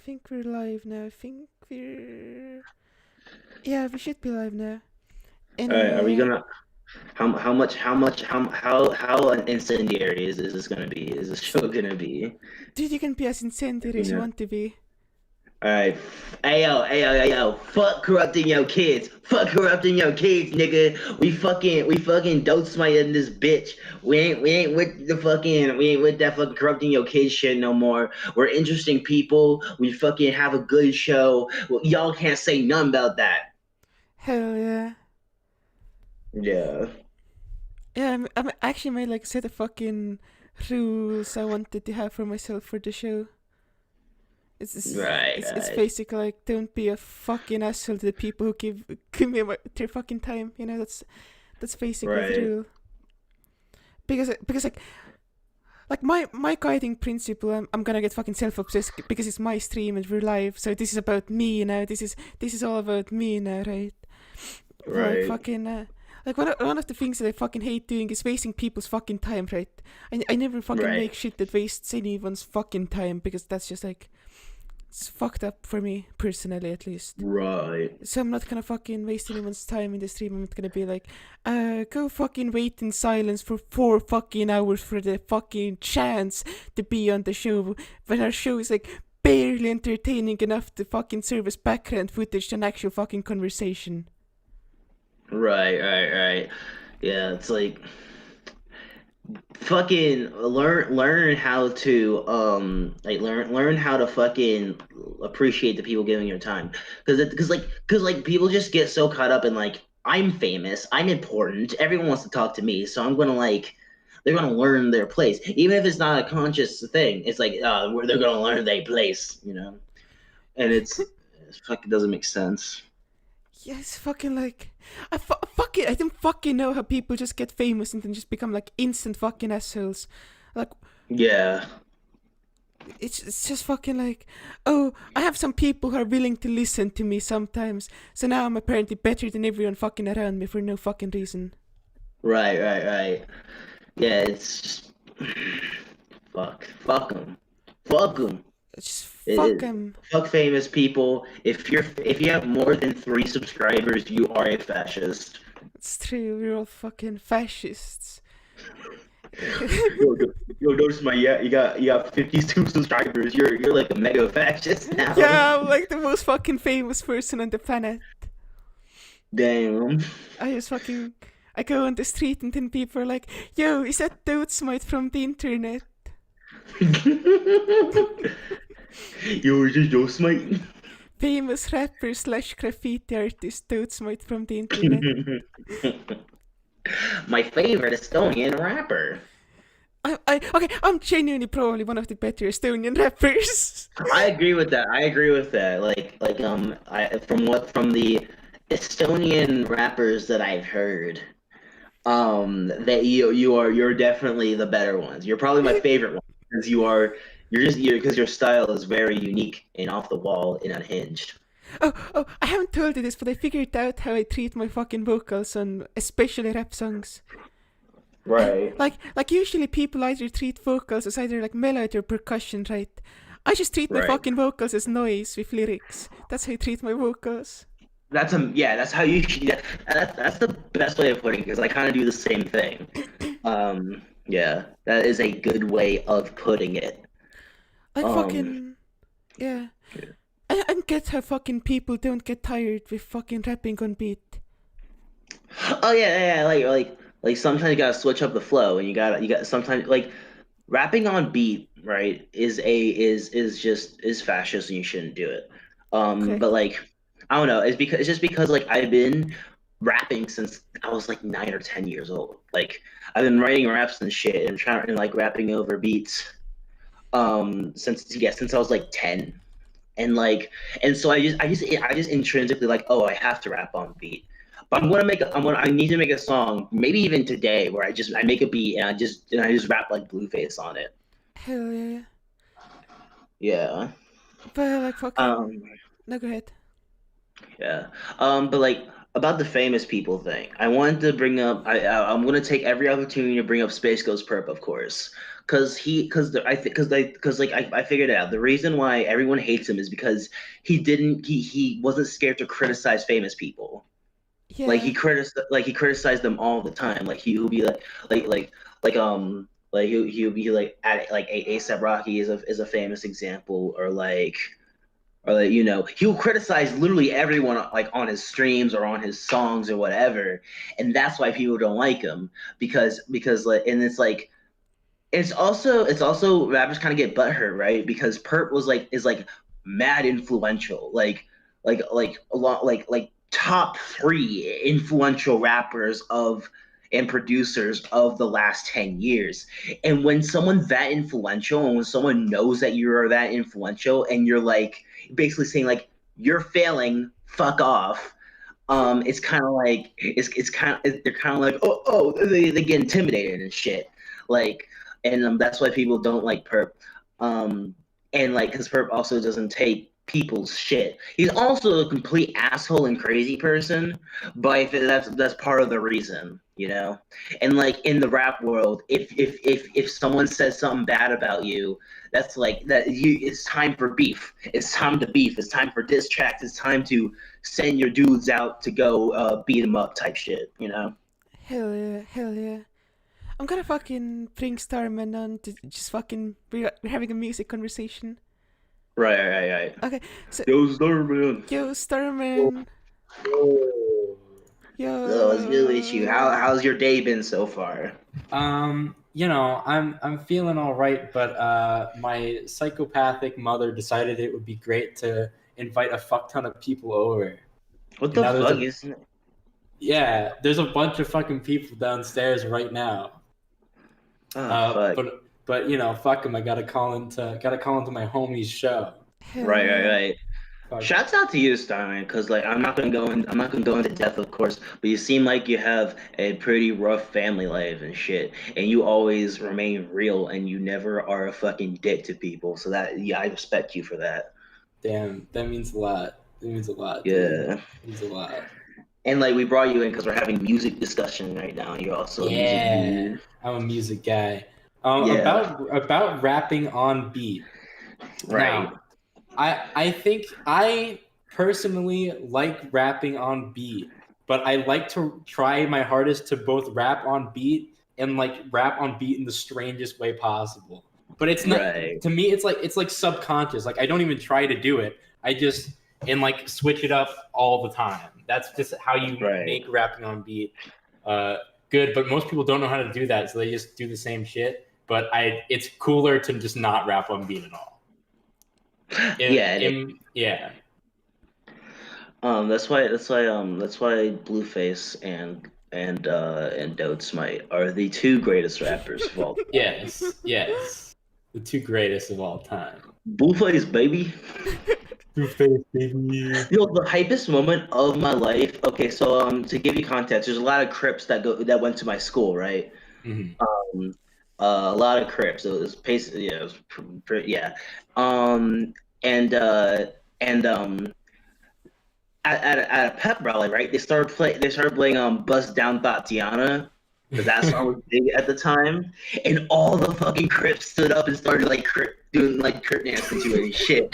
think we're live now. I think we're. Yeah, we should be live now. And All right, are we gonna how incendiary is this gonna be? Is this show gonna be? dude, you can be as incendiary You as you know. want to be. All right, ayo, fuck corrupting your kids, fuck corrupting your kids, nigga. We fucking Dotesmite in this bitch. We ain't with that fucking corrupting your kids shit no more. We're interesting people. We fucking have a good show. Well, y'all can't say none about that. Hell yeah. Yeah. Yeah, I'm actually made like set of fucking rules I wanted to have for myself for the show. It's it's, Right, it's, it's right, basically like don't be a fucking asshole to the people who give me their fucking time. You know that's basically the right. rule. Because like my guiding principle, I'm gonna get fucking self-obsessed because it's my stream and we're live, so this is about me now. This is all about me now, right? But like Right, fucking like one of the things that I fucking hate doing is wasting people's fucking time, right? I never fucking right, make shit that wastes anyone's fucking time because that's just like it's fucked up for me personally, at least. right. So I'm not gonna fucking waste anyone's time in the stream. I'm not gonna be like, go fucking wait in silence for 4 fucking hours for the fucking chance to be on the show when our show is like barely entertaining enough to fucking serve as background footage than actual fucking conversation. Right. Yeah, it's like fucking learn how to learn how to fucking appreciate the people giving your time. Because people just get so caught up in like I'm famous, I'm important, everyone wants to talk to me, so I'm gonna like they're gonna learn their place. Even if it's not a conscious thing, it's like where they're gonna learn their place, you know? And it fucking doesn't make sense. Yeah, it's fucking like fuck it. I don't fucking know how people just get famous and then just become like instant fucking assholes. Like Yeah. it's just fucking like, oh, I have some people who are willing to listen to me sometimes, so now I'm apparently better than everyone fucking around me for no fucking reason. Right. Yeah, it's just fuck them, fuck them. It's just It fuck is them. fuck famous people. If you have more than 3 subscribers, you are a fascist. It's true. We're all fucking fascists. Yo, notice my yeah, you got 52 subscribers. You're like a mega fascist now. Yeah, I'm like the most fucking famous person on the planet. Damn. I just fucking I go on the street and then people are like, "Yo, is that Dotesmite from the internet?" Yo, is this Joe Smite? Famous rapper slash graffiti artist Dotesmite from the internet. My favorite Estonian rapper. Okay, I'm genuinely probably one of the better Estonian rappers. I agree with that. I agree with that. I from the Estonian rappers that I've heard, that you're definitely the better ones. You're probably my favorite one because you're because your style is very unique and off the wall and unhinged. Oh, I haven't told you this, but I figured out how I treat my fucking vocals on especially rap songs. Right. Like usually people either treat vocals as either like melody or percussion, right? I just treat my Right. fucking vocals as noise with lyrics. That's how I treat my vocals. That's how you should. Yeah, that's the best way of putting it because I kind of do the same thing. Yeah, that is a good way of putting it. Like Um, fucking yeah. I get how fucking people don't get tired with fucking rapping on beat. oh yeah, like sometimes you gotta switch up the flow, and you got sometimes like rapping on beat, right? Is fascist, and you shouldn't do it. But Correct. like I don't know, it's just because like I've been rapping since I was like 9 or 10 years old. Like I've been writing raps and shit and trying and like rapping over beats since I was like 10. And like and so I just intrinsically like, oh, I have to rap on beat. But I need to make a song maybe even today where I make a beat and I just rap like Blueface on it. Hell yeah. Yeah. But like Um fucking no, go ahead. yeah. But like about the famous people thing. I wanted to bring up. I'm gonna take every opportunity to bring up Space Ghost Perp, of course, I figured it out. The reason why everyone hates him is because he wasn't scared to criticize famous people. Yeah. He criticized them all the time. Like he would be like like he would be like at like ASAP Rocky is a famous example, or like he'll criticize literally everyone like on his streams or on his songs or whatever, and that's why people don't like him because like and it's also rappers kind of get butthurt, right? Because Perp is like mad influential, like a lot like top three influential rappers of and producers of the last 10 years. And when someone's that influential and when someone knows that you're that influential and you're like basically saying like you're failing, fuck off. It's kind of like it's kind of they're kind of like they get intimidated and shit. Like and that's why people don't like Perp. And like, because Perp also doesn't take people's shit. He's also a complete asshole and crazy person, but I think that's part of the reason, you know. And like in the rap world, if someone says something bad about you, that's like that. It's time for beef. It's time to beef. It's time for diss tracks. It's time to send your dudes out to go beat them up, type shit, you know. Hell yeah. Hell yeah. I'm gonna fucking bring Starman on to just fucking. We're having a music conversation. Right. Okay, so. Yo, Starman. Yo, Starman. So what's good with you? Yo. How's your day been so far? I'm feeling all right, but my psychopathic mother decided it would be great to invite a fuck ton of people over. What And the now fuck is it? Yeah, there's a bunch of fucking people downstairs right now. Fuck. But fuck them. I gotta call into my homie's show. Hell Right. yeah. Fuck. Shouts out to you, Stein, because like I'm not gonna go into depth, of course, but you seem like you have a pretty rough family life and shit, and you always remain real, and you never are a fucking dick to people. So that yeah, I respect you for that. Damn, that means a lot. It means a lot. Dude. Yeah. It means a lot. And like we brought you in because we're having music discussion right now. You're also a music dude. I'm a music guy. Yeah. About rapping on beat. Right. Now, I think I personally like rapping on beat, but I like to try my hardest to both rap on beat and like rap on beat in the strangest way possible. But it's not to me. It's like subconscious. Like I don't even try to do it. I just and like switch it up all the time. That's just how you make rapping on beat good. But most people don't know how to do that, so they just do the same shit. But it's cooler to just not rap on beat at all. Yeah. That's why Blueface and Dotesmite are the two greatest rappers of all time. Yes. The two greatest of all time. Blueface, baby. Blueface, baby. Yo, the hypest moment of my life. Okay, so to give you context, there's a lot of Crips that went to my school, right? Mm-hmm. A lot of Crips. It was basically yeah. And at a pep rally, right? They started playing Bust Down Tatiana, because that song was big at the time, and all the fucking Crips stood up and started like doing like Crip dancing to it and shit.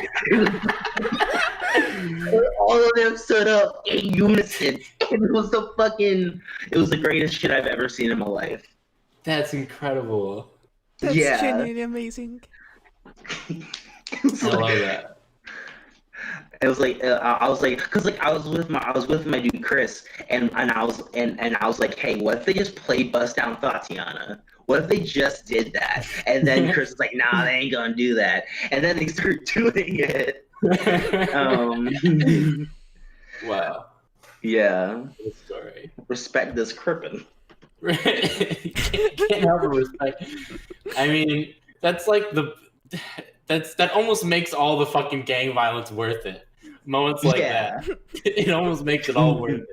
All of them stood up in unison, and it was the greatest shit I've ever seen in my life. That's incredible. That's genuinely amazing. I love that. It was like I was like, cause like I was with my dude Chris, and I was like, hey, what if they just played Bust Down Tatiana? What if they just did that? And then Chris was like, nah, they ain't gonna do that. And then they started doing it. Wow. Yeah. Good story. Respect this crippin'. Can't help but respect. I mean, that's like that almost makes all the fucking gang violence worth it. Moments like that, it almost makes it all worth it.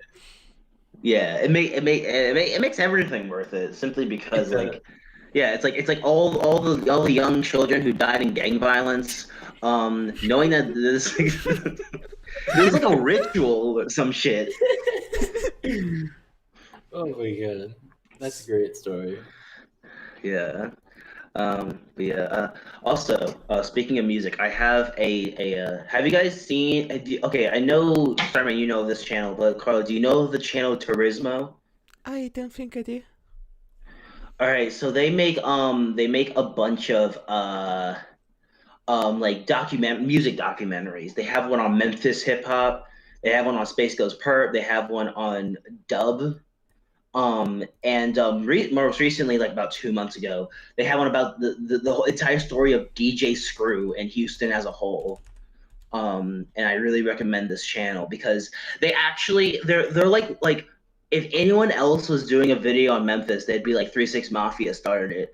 Yeah, it makes everything worth it simply because it's like all the young children who died in gang violence, knowing that this there's like a ritual or some shit. Oh my god, that's a great story. Yeah. But yeah. Also, speaking of music, I have have you guys seen? Okay, I know, Simon, you know this channel, but Carl, do you know the channel Turismo? I don't think I do. All right, so they make a bunch of like music documentaries. They have one on Memphis hip hop. They have one on Space Goes Perp. They have one on dub. And most recently, like about 2 months ago, they had one about the whole entire story of DJ Screw and Houston as a whole. And I really recommend this channel because they're like if anyone else was doing a video on Memphis, they'd be like 3 6 Mafia started it.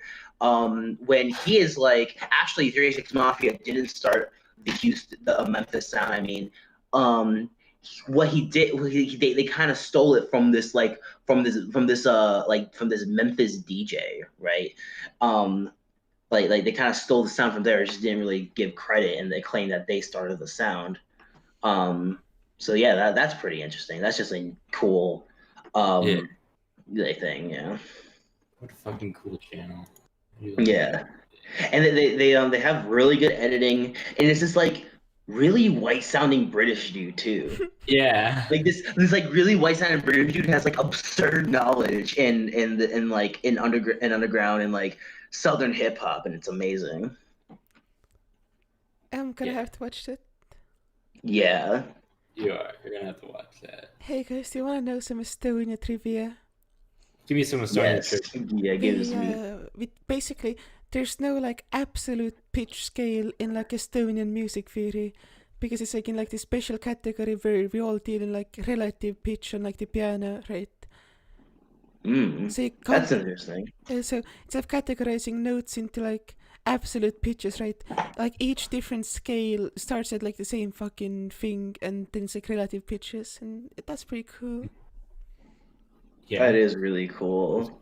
When he is like actually 3 6 Mafia didn't start the Memphis sound. I mean, what he did, they kind of stole it from this like from this Memphis DJ, right? Like they kind of stole the sound from there, just didn't really give credit, and they claim that they started the sound. So yeah, that's pretty interesting. That's just a cool thing, yeah. What a fucking cool channel. Yeah, and they have really good editing, and it's just like really white sounding British dude too. Yeah. Like this like really white sounding British dude has like absurd knowledge in underground and like southern hip hop, and it's amazing. I'm gonna Yeah. have to watch that. Yeah. You're gonna have to watch that. Hey guys, do you wanna know some Estonia trivia? Give me some Estonia Yes. trivia. Yeah, give us me. Basically, there's no like absolute pitch scale in like Estonian music theory, because it's like in like this special category where we all deal in like relative pitch on like the piano, right? So you can't. That's interesting. So instead of categorizing notes into like absolute pitches, right? Like each different scale starts at like the same fucking thing, and then it's like relative pitches, and that's pretty cool. Yeah. That is really cool.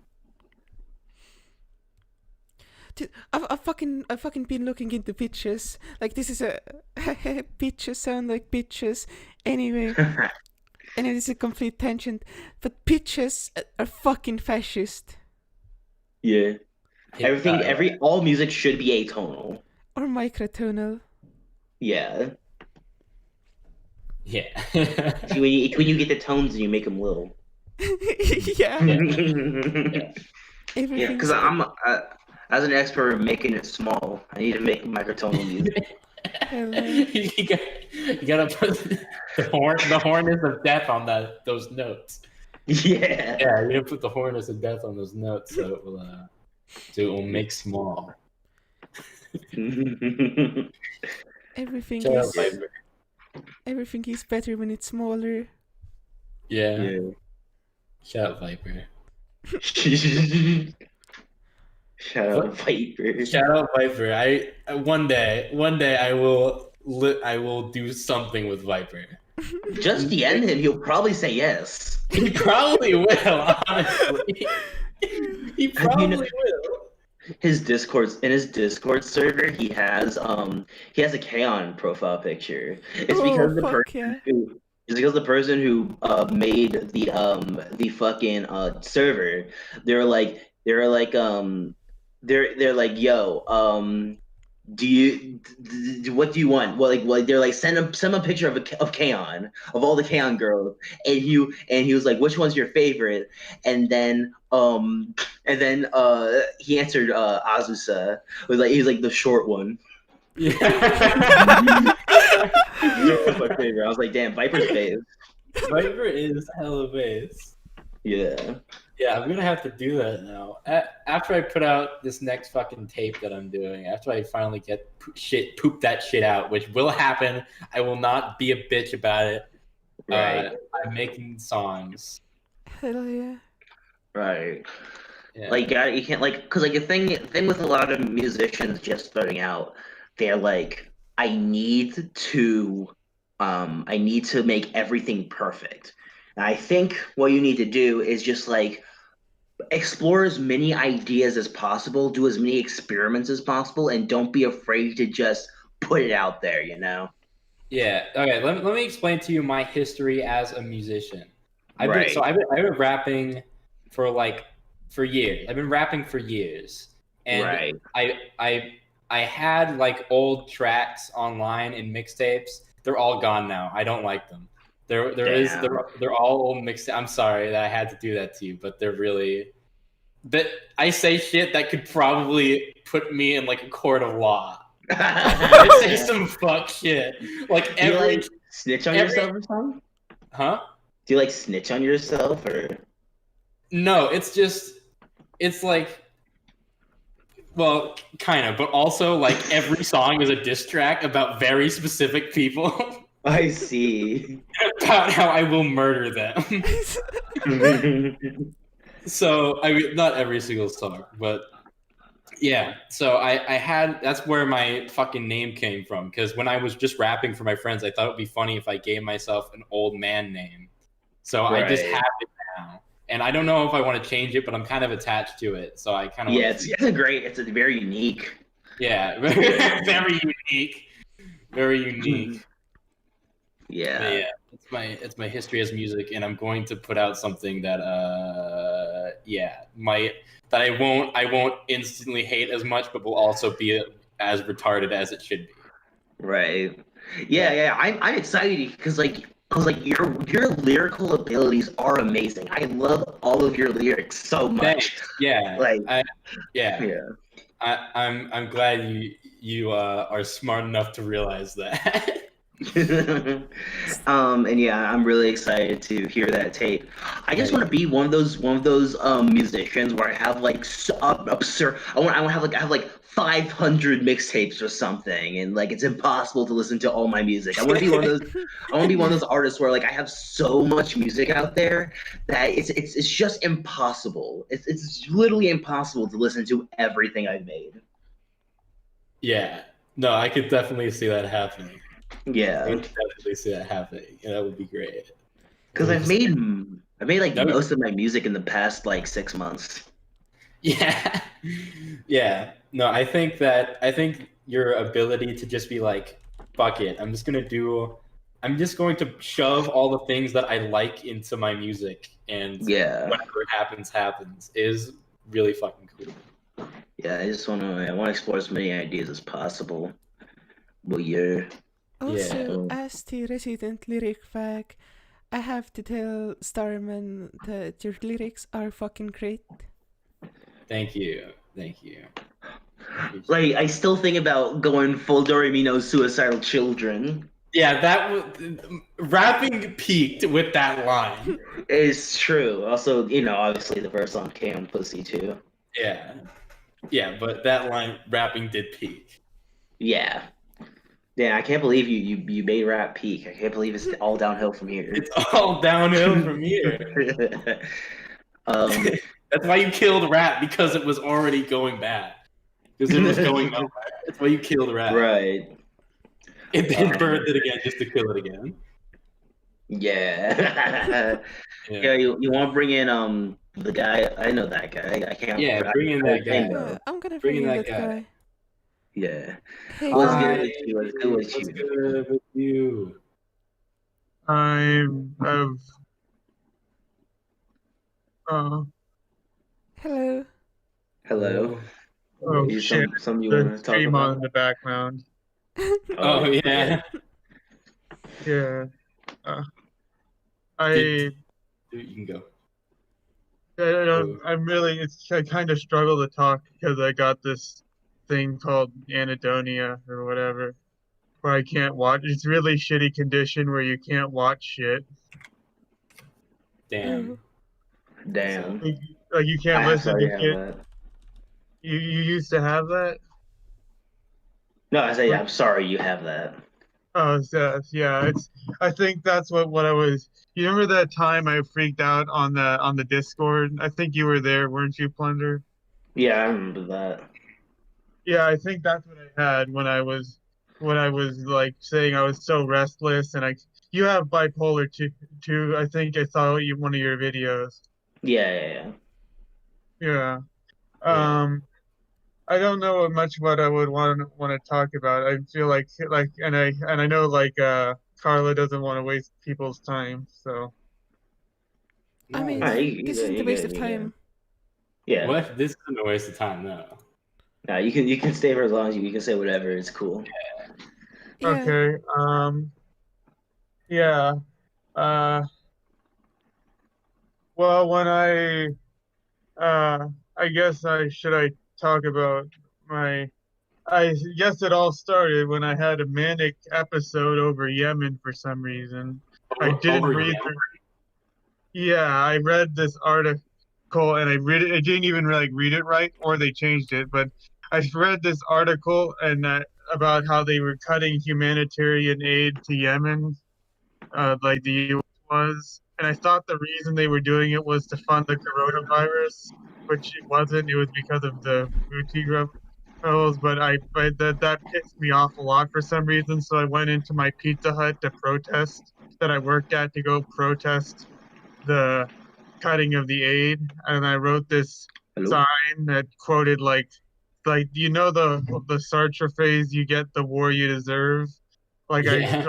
Dude, I've fucking been looking into pitches. Like this is a pitches sound like bitches. Anyway, and it is a complete tangent. But pitches are fucking fascist. Yeah. All music should be atonal. Or microtonal. Yeah. Yeah. when you get the tones and you make them little. Yeah. Yeah, because I'm as an expert in making it small, I need to make microtonal music. you gotta put the hornets of death on those notes. Yeah. Yeah, you gotta put the hornets of death on those notes so it will make small. Everything Shut up, is Viper. everything is better when it's smaller. Yeah. Shut up, Viper. Shut up, Viper. Shout out Viper. One day I will do something with Viper. Just DM him, he'll probably say yes. He probably will, honestly. He probably will. His Discord server, he has a Kaon profile picture. It's because the person who made the fucking server, they're like yo, what do you want? Well, they're like send a picture of Kaon, of all the Kaon girls, and he was like, which one's your favorite? And then he answered Azusa. He was like the short one. Yeah. That was my favorite. I was like, damn, Viper's face. Viper is hella base. Yeah. Yeah, I'm gonna have to do that now. After I put out this next fucking tape that I'm doing, after I finally get poop that shit out, which will happen, I will not be a bitch about it. Right. I'm making songs. Hell yeah. Right. Yeah. Like, you can't because the thing with a lot of musicians just starting out, they're like, I need to make everything perfect. And I think what you need to do is just like explore as many ideas as possible, do as many experiments as possible, and don't be afraid to just put it out there, you know? Yeah. Okay. Let me explain to you my history as a musician. Right. I've been rapping for for years. I've been rapping for years, and Right. I I I had like old tracks online in mixtapes. They're all gone now. I don't like them. Damn. They're all old mixed. I'm sorry that I had to do that to you, but they're really that I say shit that could probably put me in like a court of law. I say some fuck shit. Like Do you like snitch on every yourself or something? huh? Do you like snitch on yourself or? No, it's like well, kind of, but also like every song is a diss track about very specific people I see. about how I will murder them. So I mean, not every single song, but yeah. So I had that's where my fucking name came from because when I was just rapping for my friends, I thought it'd be funny if I gave myself an old man name. So I just Right. have it now, and I don't know if I want to change it, but I'm kind of attached to it, so I kind of Yeah, want to it's keep. it's a great. It's a very unique. Yeah, very unique, very unique. But Yeah. yeah, it's my history as music, and I'm going to put out something that might that I won't instantly hate as much, but will also be as retarded as it should be. Right. Yeah, Yeah. yeah. I'm excited because your lyrical abilities are amazing. I love all of your lyrics so much. Thanks. Yeah. Like, Yeah. yeah. I'm glad you are smart enough to realize that. And yeah, I'm really excited to hear that tape. I just want to Thank be one of those musicians where I have like absurd. I want to have like 500 mixtapes or something, and like it's impossible to listen to all my music. I want to be one of those. I want to be one of those artists where like I have so much music out there that it's just impossible. It's literally impossible to listen to everything I've made. Yeah. No, I could definitely see that happening. I Yeah, could definitely see that happening. And that would be great. It because would just I've made like that would most of my music in the past like 6 months. Yeah. Yeah. No, I think your ability to just be like, fuck it. I'm just going to shove all the things that I like into my music and Yeah, whatever happens happens is really fucking cool. yeah. I want to explore as many ideas as possible. But yeah, Yeah. Also, um, as the resident lyric fag, I have to tell Starman that your lyrics are fucking great. Thank you. Thank you. like I still think about going full Doremino suicidal children. Yeah, that was rapping peaked with that line. It's true. Also, obviously the verse on K on Pussy too. Yeah. Yeah, but that line rapping did peak. Yeah. Yeah, I can't believe you made rap peak. I can't believe it's all downhill from here. It's all downhill from here. um, That's why you killed rap because it was already going bad. Because it was going nowhere. That's why you killed rap. right. It then burned it again just to kill it again. Yeah. Yeah, Yeah, you want to bring in the guy? I know that guy. I can't. yeah, I bring in can't that think guy. of. I'm gonna Bring bring in in that that guy. guy. Yeah. Hey What's guy. good with you? What's good with What's you? good with you? I'm of uh Hello. Hello. oh Is shit, some you the want to talk stream on about? in the background. Oh yeah. Yeah. Uh, Did- I Dude, you can go. I'm really I kind of struggle to talk because I got this thing called anhedonia or whatever where I can't watch. It's really shitty condition where you can't watch shit. Damn. Damn. Like, like you can't I'm listen sorry to you have shit. that. You used to have that? No, I say I'm sorry you have that. Oh, yeah. It's. I think that's what I was. You remember that time I freaked out on the Discord? I think you were there, weren't you, Plunder? Yeah, I remember that. Yeah, I think that's what I had when I was like saying I was so restless and I. You have bipolar too. I think I saw one of your videos. Yeah, yeah, Yeah. Yeah. I don't know much what I would want to talk about. I feel like and I know like Carla doesn't want to waste people's time, so I mean, Alright, this isn't a waste of you time. Yeah. What? This isn't a waste of time, no. No, you can stay for as long as you can say whatever. It's cool. Yeah. Okay. Yeah. Well, when I guess I talk about my. I guess it all started when I had a manic episode over Yemen for some reason. I didn't Over read. Yemen? Yeah, I read this article and I read it. I didn't even like read it right, or they changed it. But I read this article and about how they were cutting humanitarian aid to Yemen, like the U.S. was. And I thought the reason they were doing it was to fund the coronavirus, which it wasn't. It was because of the Houthi rebels. But that pissed me off a lot for some reason. So I went into my Pizza Hut to protest that I worked at to go protest the cutting of the aid, and I wrote this Hello? sign that quoted like you know the Sartre phrase, "You get the war you deserve." Like Yeah.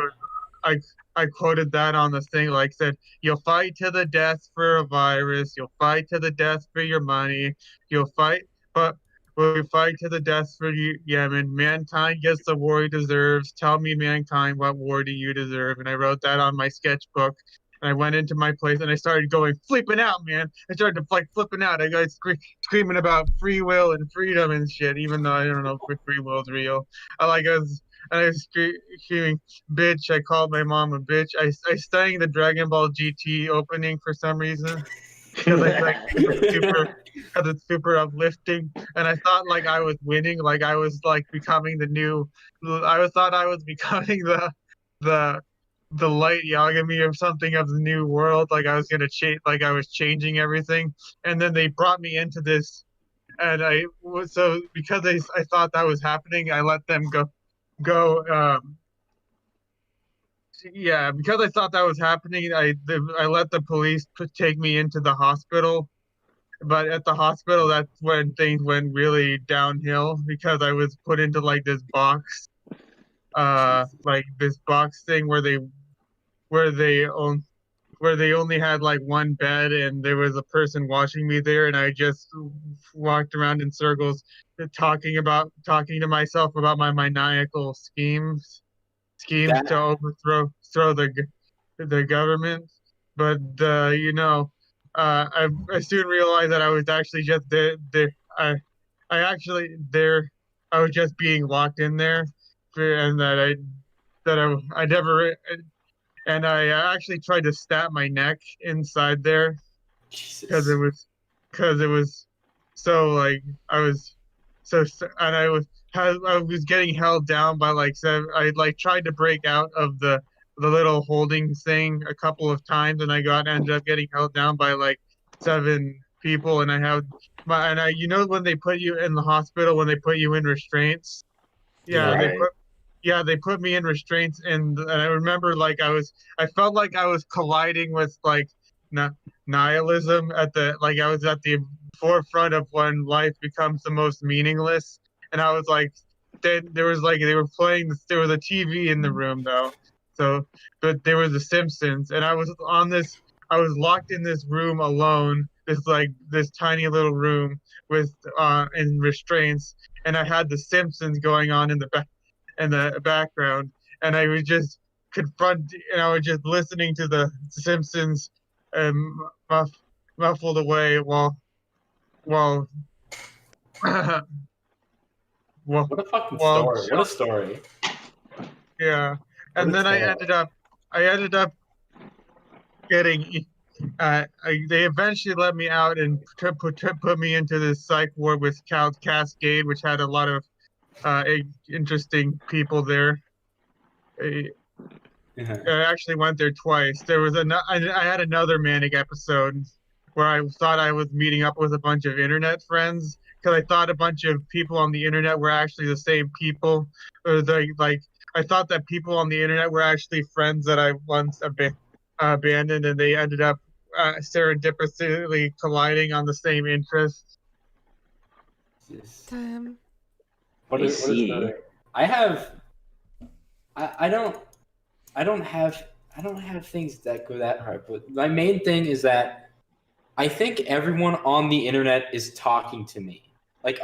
I I quoted that on the thing, like said, "You'll fight to the death for a virus. You'll fight to the death for your money. You'll fight, but." Will you fight to the death for Yemen? Mankind gets the war he deserves. Tell me, mankind, what war do you deserve? And I wrote that on my sketchbook. And I went into my place and I started going flipping out, man. I started to like flipping out. I got screaming about free will and freedom and shit, even though I don't know if free will is real. I was screaming, bitch. I called my mom a bitch. I sang the Dragon Ball GT opening for some reason because I like because it's super uplifting. And I thought like I was winning, like I was like becoming the new. Thought I was becoming the the light Yagami or something of the new world. Like I was gonna change, like I was changing everything. And then they brought me into this, and I was so because I thought that was happening, I let them go. Yeah, because I thought that was happening, I let the police take me into the hospital. But at the hospital, that's when things went really downhill because I was put into like this box thing where they own where they only had like one bed and there was a person watching me there, and I just walked around in circles talking to myself about my maniacal schemes That to overthrow the government. But I soon realized that I was actually just there. I actually there. I was just being locked in there, and I never and I actually tried to stab my neck inside there because Jesus. it was so like I was and I was getting held down by like seven. I like tried to break out of the little holding thing a couple of times, and I got ended up getting held down by like seven people, and I have my and I you know when they put you in the hospital when they put you in restraints, yeah, Yeah. Right. they put me in restraints, and I remember like I felt like I was colliding with like ni- nihilism at the like I was at the forefront of when life becomes the most meaningless, and I was like, then there was like they were playing there was a TV in the room though, so but there was The Simpsons, and I was locked in this room alone, this tiny little room with in restraints, and I had The Simpsons going on in the background, and I was just and I was just listening to the Simpsons, um, muff, muffled away while while, What a fucking while story. What a story. yeah, What and a then tale. I ended up getting they eventually let me out and put me into this psych ward with Cascade, which had a lot of interesting people there. Uh, Yeah. I actually went there twice. I had another manic episode where I thought I was meeting up with a bunch of internet friends because I thought a bunch of people on the internet were actually the same people. Or like I thought that people on the internet were actually friends that I once abandoned, and they ended up serendipitously colliding on the same interests. Jesus. Damn. I What a see. story. I have I don't I don't have things that go that hard, but my main thing is that I think everyone on the internet is talking to me. Like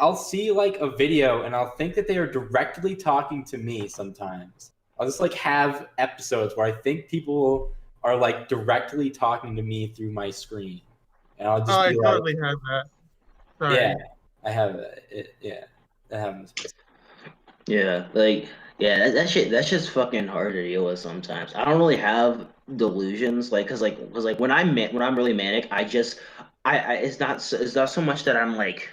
I'll see like a video and I'll think that they are directly talking to me sometimes. I'll just like have episodes where I think people are like directly talking to me through my screen. And I'll Oh, just I be like, totally had that. Sorry. yeah, I have yeah, that happens. Yeah, like that shit that's just fucking hard to deal with sometimes. I don't really have delusions cause like when I'm really manic, I it's not so much that I'm like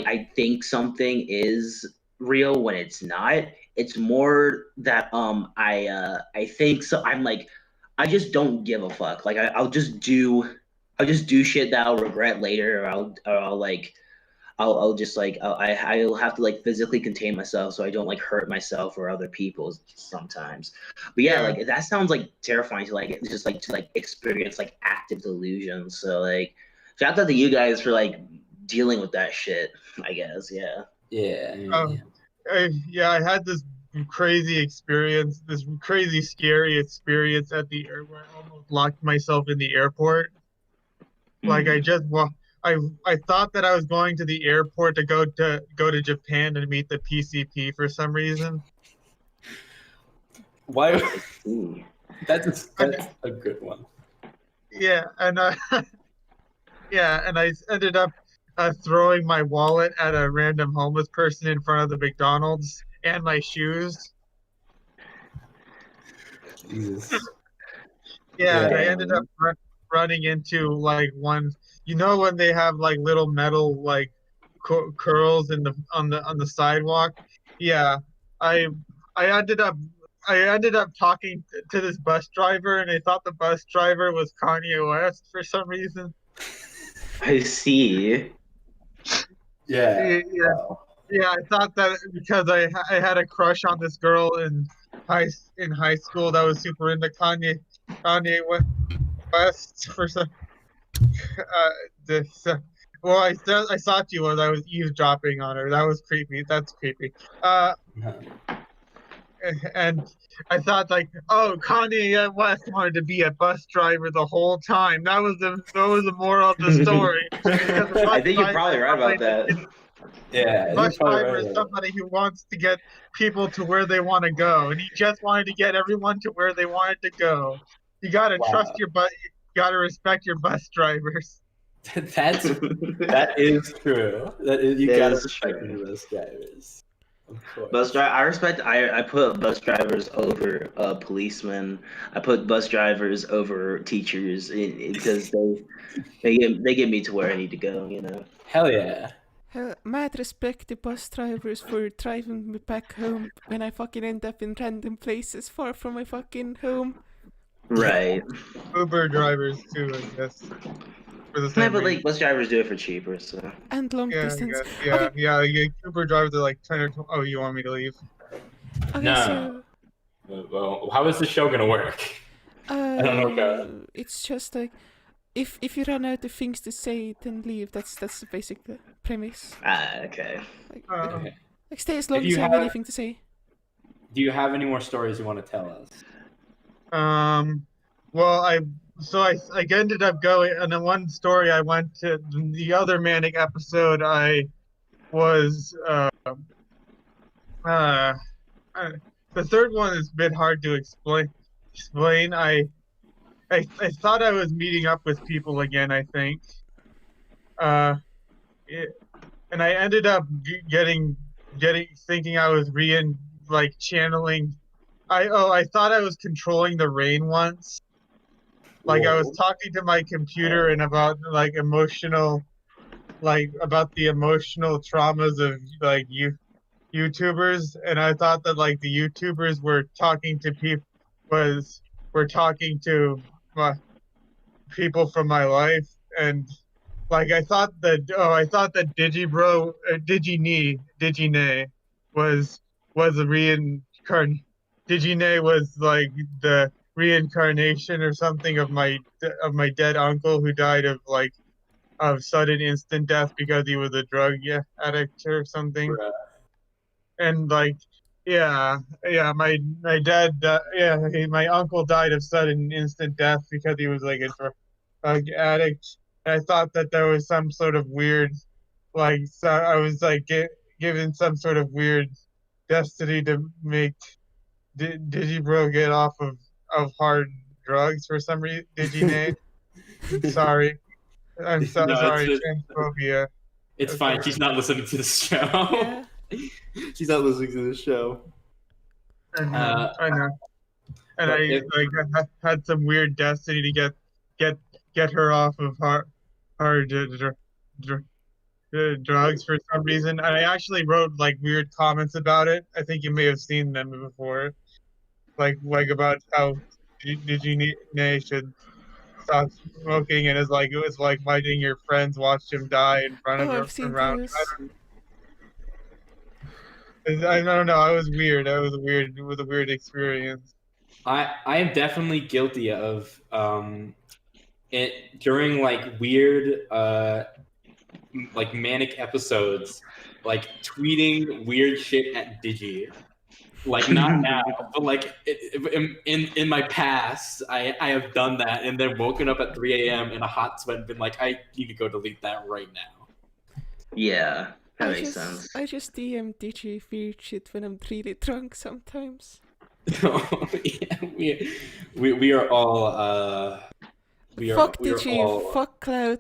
I think something is real when it's not. It's more that I think so I'm like I just don't give a fuck. Like I'll just do shit that I'll regret later or I'll like I'll just like I'll have to like physically contain myself so I don't like hurt myself or other people sometimes. But yeah, Yeah. like that sounds like terrifying to like just like to like experience like active delusions. So like shout out to you guys for like dealing with that shit, I guess. Yeah. Yeah. I had this crazy experience, this crazy scary experience at the air where I almost locked myself in the airport. Like I just well, I thought that I was going to the airport to go to Japan and meet the PCP for some reason. Why Ooh. that's a good one. Yeah, and yeah, and I ended up throwing my wallet at a random homeless person in front of the McDonald's and my shoes. Jesus. Yeah, and I Damn. ended up running into like one. You know when they have like little metal like curls in the on the sidewalk? Yeah, I I ended up I ended up talking to this bus driver, and I thought the bus driver was Kanye West for some reason. I see. Yeah. Yeah, yeah, I thought that because I had a crush on this girl in high school that was super into West for some this well I saw you when I was eavesdropping on her. That was creepy. That's creepy. Uh and I thought like, oh, Kanye West wanted to be a bus driver the whole time. That was the moral of the story. Because the I bus think you're driver probably is right about somebody that that. gets Yeah, you're bus probably driver right is about somebody who wants to get people to where they want to go, and he just wanted to get everyone to where they wanted to go. You gotta trust Wow. your bus. You gotta respect your bus drivers. That is true. That is, you That gotta is respect true. the bus drivers. Of Bus course. driver, I respect. I put bus drivers over policemen. I put bus drivers over teachers because they get me to where I need to go. You know. Hell yeah. Mad respect to bus drivers for driving me back home when I fucking end up in random places far from my fucking home. Right. Uber drivers too, I guess, for the Yeah, same but reason. like bus drivers do it for cheaper. So And long Yeah, distance. yeah, Okay, yeah, yeah. Uber drivers are like 10 or 20. Oh, you want me to leave? okay, No. so Well, how is the show gonna work? I don't know, God. it's just like if you run out of things to say, then leave. That's the basic premise. okay. Like, Uh, Okay. like stay as If long as you you have have, anything to say. do you have any more stories you want to tell us? um, well, I ended up going, and then one story I went to the other manic episode. I was uh, uh the third one is a bit hard to explain. I thought I was meeting up with people again, I think. Uh, it, and I ended up getting thinking I was like channeling. I thought I was controlling the rain once. Like I was Whoa. talking to my computer and about like about the emotional traumas of like YouTubers, and I thought that like the YouTubers were talking to people was were talking to my people from my life, and like I thought that Digine was a Digine was like the reincarnation or something of my dead uncle who died of sudden instant death because he was a drug addict or something. Bruh. And like Yeah, yeah. My dad, my uncle died of sudden instant death because he was like a drug addict. And I thought that there was some sort of weird, like, so I was like given some sort of weird destiny to make Digibro get off of hard drugs for some reason. Diginate. I'm sorry. I'm so No, sorry. Transphobia. it's fine. Okay. She's not listening to the show. Yeah. She's not listening to the show. I know. I know. And But I if like had some weird destiny to get get her off of hard drugs for some reason. And I actually wrote like weird comments about it. I think you may have seen them before, like about how did you need should stop smoking, and it was like letting your friends watch him die in front Oh, of her I've seen around. those. I don't know. I was weird. I was weird. It was a weird experience. I am definitely guilty of it during like weird like manic episodes, like tweeting weird shit at Digi. Like not now, but like in my past, I have done that and then woken up at 3 a.m. in a hot sweat and been like, I need to go delete that right now. Yeah, that I makes just sense. I just DM Digi weird shit when I'm really drunk sometimes. Yeah, we are all Fuck we are Digi, all fuck Cloud.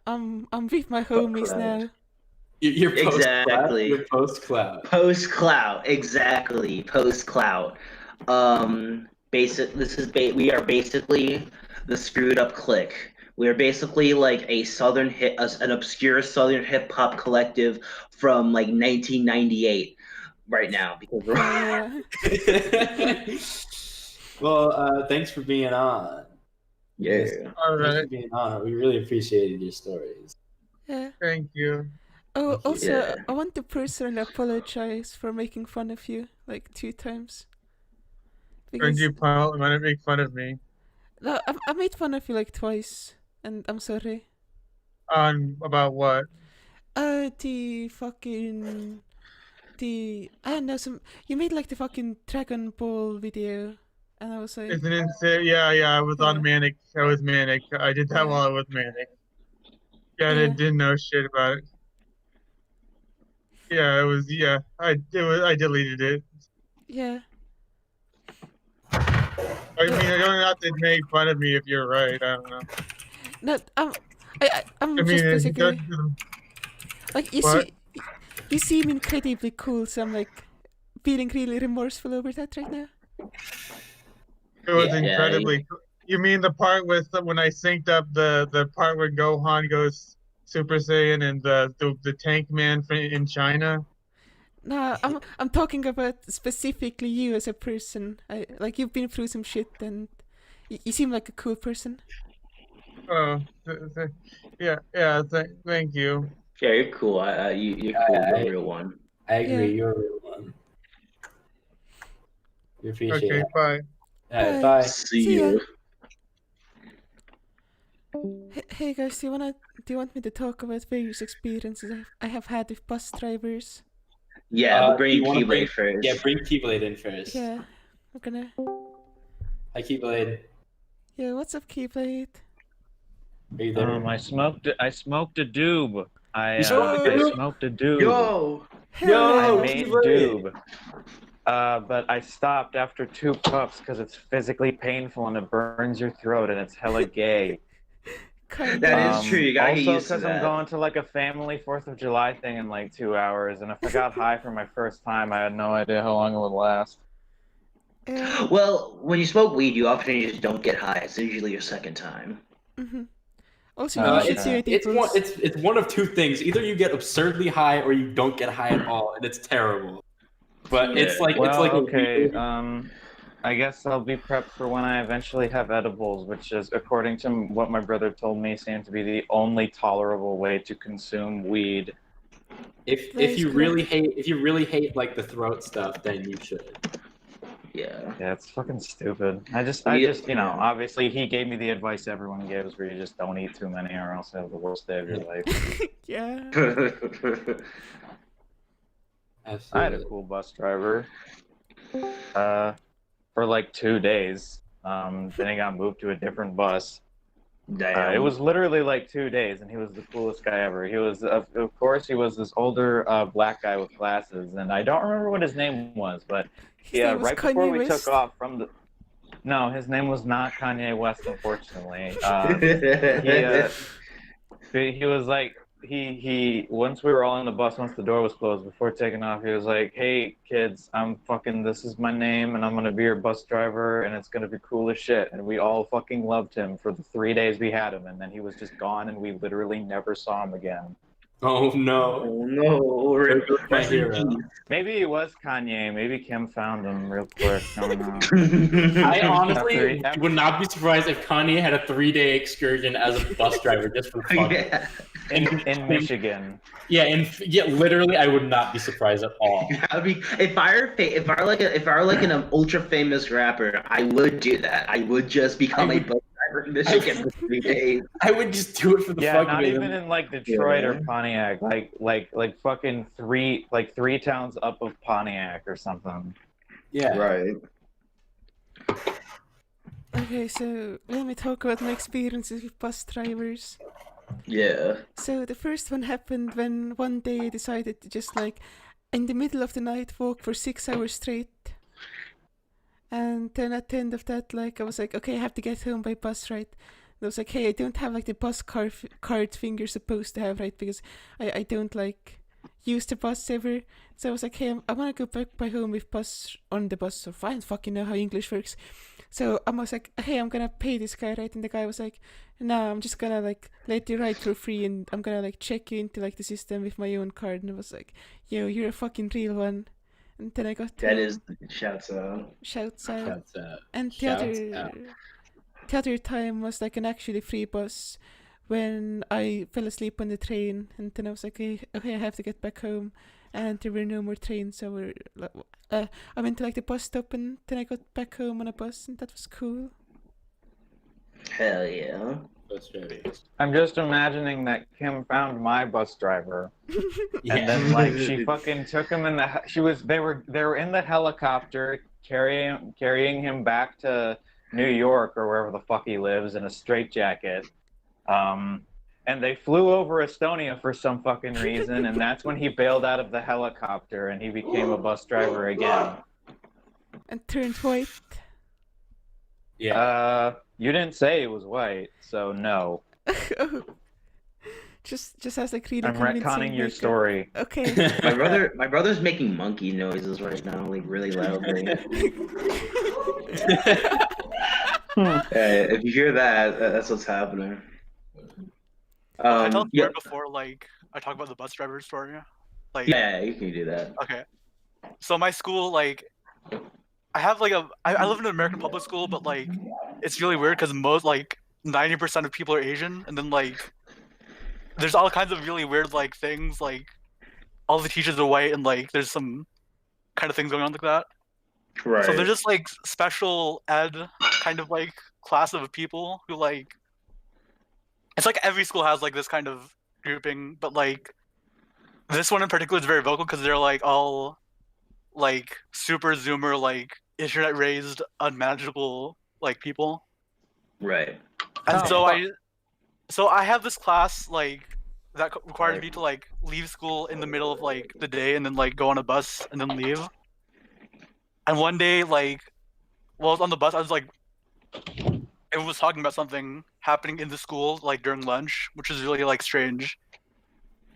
I'm with my homies Cloud. now. you're post Exactly. You're post cloud. Post clout, exactly. Post clout. We are basically the screwed up clique. We are basically like an obscure southern hip hop collective from like 1998 right now because we're Hell yeah. Well, thanks for being on. yeah. All Thanks right. for being on. We really appreciated your stories. Yeah. Thank you. Oh, Thank you. also, Yeah. I want to personally apologize for making fun of you like 2 times. And Because you want to make fun of me no, I made fun of you like twice, and I'm sorry. on about what? The fucking I don't know, you made like the fucking Dragon Ball video, and I was like, Isn't it insane? Yeah, yeah. I was Yeah. on manic. I was manic. I did that Yeah. while I was manic. Yeah, I Yeah. didn't know shit about it. Yeah, it was. Yeah, I deleted it. yeah. I mean, I don't have to make fun of me if you're right. I don't know. No, I'm I mean, just it basically doesn't. like What? you seem incredibly cool, so I'm like feeling really remorseful over that right now. It was Yeah. incredibly. You mean the part with when I synced up the part where Gohan goes Super Saiyan and the Tank Man in China? No, I'm talking about specifically you as a person. I like you've been through some shit, and you seem like a cool person. Oh, yeah, yeah. Thank you. Yeah, you're cool. You're cool. You're a real one. I agree. Yeah. You're a real one. We appreciate Okay, it. bye. All right, Bye. bye. See ya. you. Hey guys, do you want me to talk about various experiences I have had with bus drivers? Yeah, but bring you wanna Keyblade first. Yeah, bring Keyblade in first. Yeah, I'm gonna. Hi, Keyblade. Yeah, what's up, Keyblade? Are you there? I smoked a doob. You smoked a I doob? smoked a doob. Yo, Hell I Yo, made Keyblade. doob. But I stopped after 2 puffs because it's physically painful and it burns your throat and it's hella gay. Kind that of. is true. You gotta get Also, used to because I'm that. going to like a family 4th of July thing in like 2 hours, and if I got high for my first time, I had no idea how long it would last. Yeah. Well, when you smoke weed, you often just don't get high. It's usually your second time. Mhm. Also, you should see It's one of two things. Either you get absurdly high or you don't get high at all, and it's terrible. But Yeah. it's like Well, it's like okay. a weird- I guess I'll be prepped for when I eventually have edibles, which is, according to what my brother told me, seemed to be the only tolerable way to consume weed. if you really hate like the throat stuff, then you should. Yeah. Yeah, it's fucking stupid. I just, you know, obviously he gave me the advice everyone gives, where you just don't eat too many, or else you have the worst day of your life. Yeah. I had a Absolutely. cool bus driver. For like 2 days. Then he got moved to a different bus. Damn. It was literally like 2 days, and he was the coolest guy ever. He was, of course, he was this older black guy with glasses, and I don't remember what his name was, but His yeah, name was right before Kanye we West. took off from the. No, his name was not Kanye West, unfortunately. He was like he once we were all in the bus, once the door was closed, before taking off, he was like, "Hey kids, this is my name, and I'm gonna be your bus driver, and it's gonna be cool as shit." And we all fucking loved him for the 3 days we had him, and then he was just gone, and we literally never saw him again. Oh no. Oh no! There goes my Rest in hero. peace. Maybe it was Kanye. Maybe Kim found him real quick. I don't know. I honestly After- would not be surprised if Kanye had a 3-day excursion as a bus driver just for fun. Yeah. in Michigan. Yeah, literally, I would not be surprised at all. That'd be if I were like an ultra famous rapper, I would do that. I would just become a bus driver in Michigan for 3 days. I would just do it for the Yeah, fuck not of it. even in like Detroit or Yeah. Pontiac, like fucking three towns up of Pontiac or something. Yeah. Right. Okay, so let me talk about my experiences with bus drivers. Yeah. So the first one happened when one day I decided to just like, in the middle of the night, walk for 6 hours straight. And then at the end of that, like, I was like, okay, I have to get home by bus, right? And I was like, hey, I don't have like the bus card thing you're supposed to have, right? Because I don't like use the bus ever. So I was like, hey, I want to go back by home with bus on the bus. So I don't fucking know how English works. So I was like, hey, I'm gonna pay this guy, right? And the guy was like, no, I'm just gonna like let you ride for free, and I'm gonna like check you into like the system with my own card. And I was like, yo, you're a fucking real one. And then I got That home, is shouts out. shouts out. Shouts out. And Shouts out. the other time was like an actually free bus when I fell asleep on the train, and then I was like, okay, I have to get back home, and there were no more trains, so I went to like the bus stop, and then I got back home on a bus, and that was cool. Hell yeah. Bus drivers. I'm just imagining that Kim found my bus driver, Yeah. and then like she fucking took him in the. They were in the helicopter carrying him back to New York or wherever the fuck he lives in a straitjacket. And they flew over Estonia for some fucking reason, and that's when he bailed out of the helicopter and he became a bus driver again. And turned white. Yeah. You didn't say it was white, so no. just has like really I'm convincing retconning your makeup. story. Okay. My brother's making monkey noises right now, like really loudly. If you hear that, that's what's happening. I told Yeah, you before, like, I talk about the bus driver story. Like, yeah, you can do that. okay. So my school, like, I have like I live in an American public school, but like, it's really weird because most, like, 90% of people are Asian, and then like, there's all kinds of really weird like things, like, all the teachers are white, and like, there's some kind of things going on like that. Right. So they're just like special ed kind of like class of people who like, it's like every school has like this kind of grouping, but like this one in particular is very vocal because they're like all like super zoomer, like internet raised unmanageable like people. Right. And Oh, so I have this class like that requires me to like leave school in the middle of like the day and then like go on a bus and then leave. And one day, like, while I was on the bus, I was like, everyone was talking about something happening in the school, like during lunch, which is really like strange.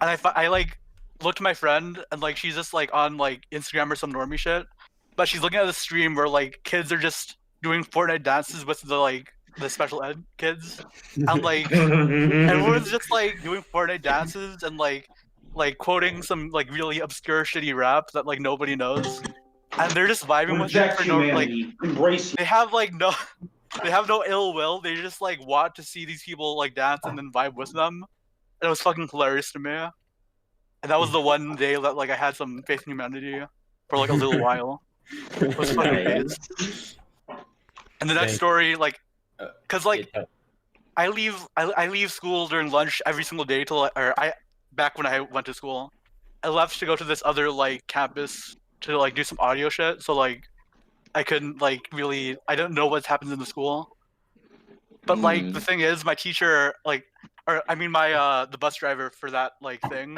And I like looked at my friend, and like she's just like on like Instagram or some normie shit, but she's looking at the stream where like kids are just doing Fortnite dances with the special ed kids, and like everyone's just like doing Fortnite dances and like quoting some like really obscure shitty rap that like nobody knows. And they're just vibing with it for no like Embrace. they have no ill will. They just like want to see these people like dance and then vibe with them. And it was fucking hilarious to me. And that was the one day that like I had some faith in humanity for like a little while. It was fucking amazing. And the next story, like, cause like I leave school during lunch every single day back when I went to school. I left to go to this other like campus to like do some audio shit. So like I couldn't like really I don't know what happens in the school. But like the thing is, my teacher like, or I mean my the bus driver for that like thing.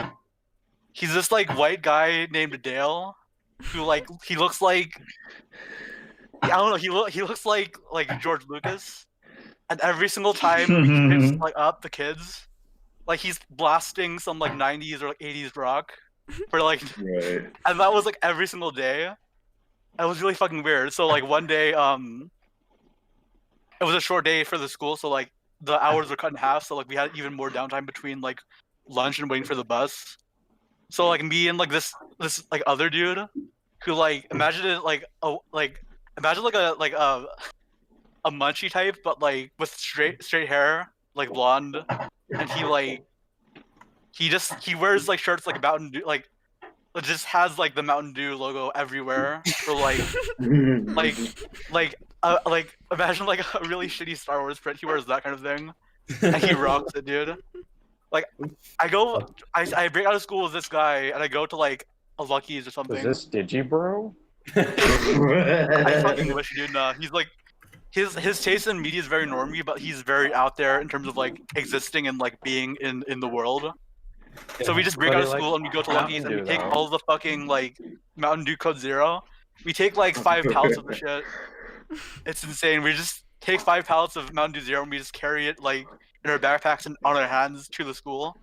He's this like white guy named Dale, who like he looks like I don't know he looks like George Lucas, and every single time he picks like up the kids, like he's blasting some like 90s or like 80s rock for like, Right. and that was like every single day. It was really fucking weird. So like one day, it was a short day for the school, so like the hours were cut in half. So like we had even more downtime between like lunch and waiting for the bus. So like me and like this like other dude, who like imagine it like imagine like a munchie type, but like with straight hair, like blonde, and he wears like shirts like Mountain Dew, like it just has like the Mountain Dew logo everywhere, or like imagine like a really shitty Star Wars print. He wears that kind of thing, and he rocks it, dude. Like I break out of school with this guy, and I go to like a Lucky's or Was something. this Digibro? I fucking wish, dude. Nah, he's like his taste in media is very normie, but he's very out there in terms of like existing and like being in the world. So we just break But out he of school likes and we go to Mountain Lucky's and we Dew, take though. all the fucking like Mountain Dew Code Zero. We take like 5 pallets of the shit. It's insane. We just take 5 pallets of Mountain Dew Zero and we just carry it like in our backpacks and on our hands to the school.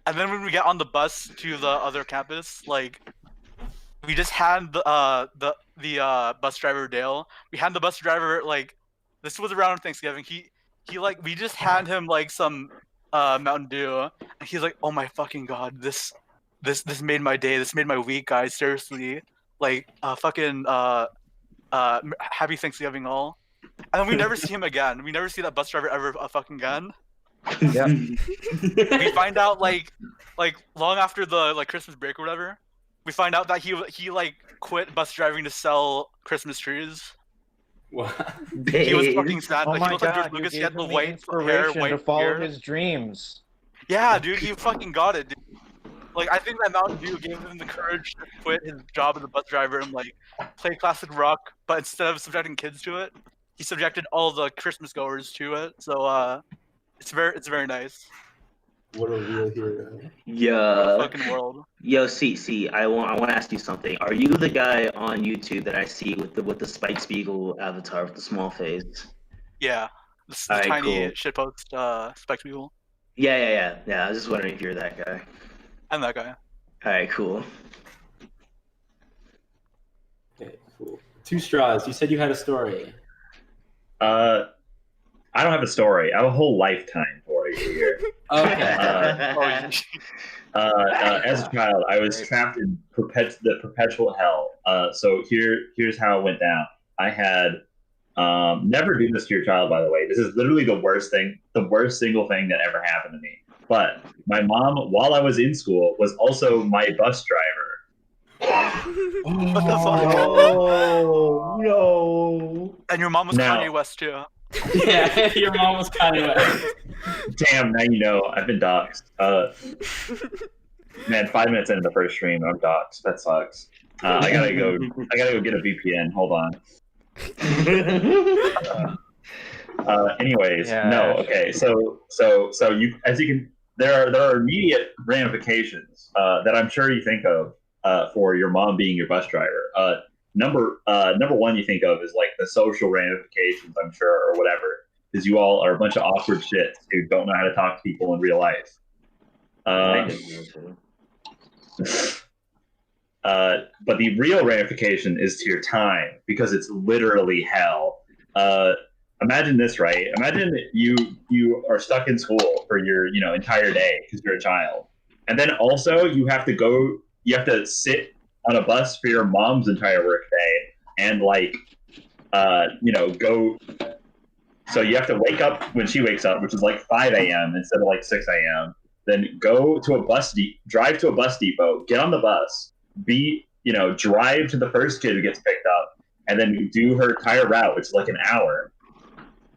And then when we get on the bus to the other campus, like we just hand the bus driver Dale. We hand the bus driver like this was around Thanksgiving. He like we just hand him like some Mountain Dew, and he's like, "Oh my fucking god, this made my day. This made my week, guys. Seriously, like happy Thanksgiving all." And then we never see him again. We never see that bus driver ever fucking again. Yeah. We find out like long after the like Christmas break or whatever. We find out that he like quit bus driving to sell Christmas trees. What? He was fucking sad. Oh Like, he my looked like god, George you Lucas. He gave had the him the white hair, inspiration white to follow beard. his dreams. Yeah, dude, he fucking got it, dude. Like, I think that Mountain Dew gave him the courage to quit his job as a bus driver and like play classic rock, but instead of subjecting kids to it, he subjected all the Christmas goers to it. So it's very nice. What a real hero. What a Yeah. fucking world. Yo, see, I want to ask you something. Are you the guy on YouTube that I see with the Spike Spiegel avatar with the small face? Yeah, this Alright, tiny cool. shitpost Spike Spiegel. Yeah. I was just wondering if you're that guy. I'm that guy. All right, cool. Okay, cool. Two Straws, you said you had a story. I don't have a story. I have a whole lifetime for you here. Okay. As a child, I was trapped in the perpetual hell. So here's how it went down. I had never do this to your child, by the way. This is literally the worst single thing that ever happened to me. But my mom, while I was in school, was also my bus driver. What the fuck? Oh no! And your mom was No. Kanye West too. Yeah, your mom was kind of. Damn, now you know. I've been doxxed. Man, 5 minutes into the first stream, I'm doxxed. That sucks. I gotta go get a VPN. Hold on. Anyways, Yeah, no. sure. Okay, so you, as you can, there are immediate ramifications that I'm sure you think of for your mom being your bus driver. Number one you think of is like the social ramifications, I'm sure, or whatever, because you all are a bunch of awkward shits who don't know how to talk to people in real life. But the real ramification is to your time, because it's literally hell. Imagine this, right? Imagine you are stuck in school for your entire day because you're a child, and then also you have to sit on a bus for your mom's entire workday, and go. So you have to wake up when she wakes up, which is like 5 a.m. instead of like 6 a.m. Then drive to a bus depot, get on the bus, drive to the first kid who gets picked up, and then do her entire route, which is like an hour.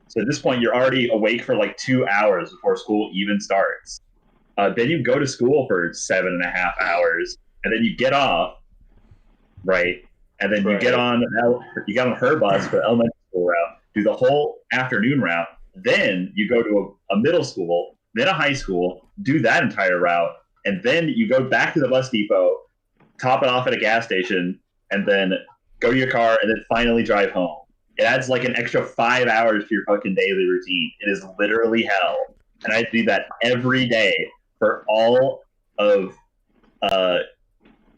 So at this point, you're already awake for like 2 hours before school even starts. Then you go to school for 7.5 hours, and then you get off, right? And then you get on her bus for the elementary school route, do the whole afternoon route. Then you go to a middle school, then a high school, do that entire route, and then you go back to the bus depot, top it off at a gas station, and then go to your car, and then finally drive home. It adds like an extra 5 hours to your fucking daily routine. It is literally hell. And I do that every day for all of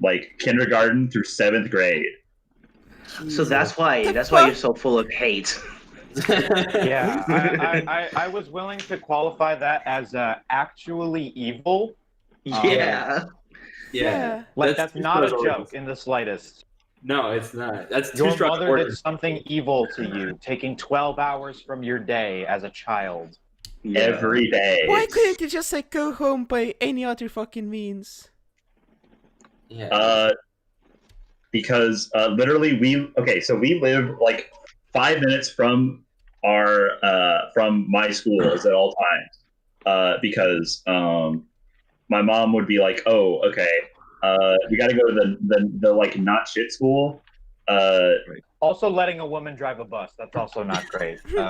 like kindergarten through 7th grade. So that's why you're so full of hate. Yeah, I was willing to qualify that as actually evil. Yeah. Yeah. Like that's not a joke in the slightest. No, it's not. That's too Your strong. mother did something evil to you, taking 12 hours from your day as a child. Every day. Why couldn't you just like go home by any other fucking means? Yeah. Because literally we live like 5 minutes from from my schools at all times. Because my mom would be like, oh, okay, we got to go to the like not shit school. Also, letting a woman drive a bus, that's also not great. Oh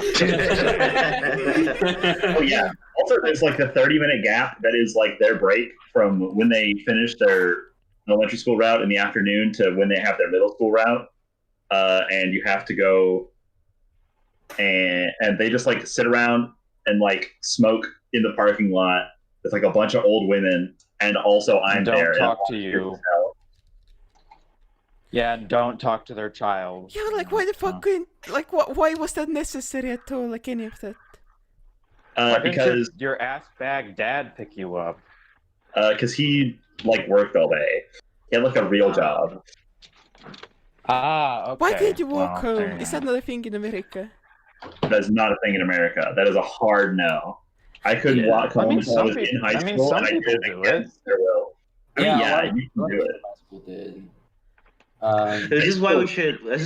yeah. Also, there's like a 30-minute gap that is like their break from when they finish their elementary school route in the afternoon to when they have their middle school route. And you have to go and they just like sit around and like smoke in the parking lot with like a bunch of old women, and also I'm don't there. Talk to you. Yeah, don't talk to their child. Yeah, like why the fuck couldn't why was that necessary at all? Like any of that? Because your ass bag dad pick you up. Because he like worked all day. He had like a real job. Okay. Why can't you walk home? Is that not a thing in America? That's not a thing in America. That is a hard no. I couldn't walk home until I was in high school, and I did it against their will. I mean, yeah, you can do it. Did. This is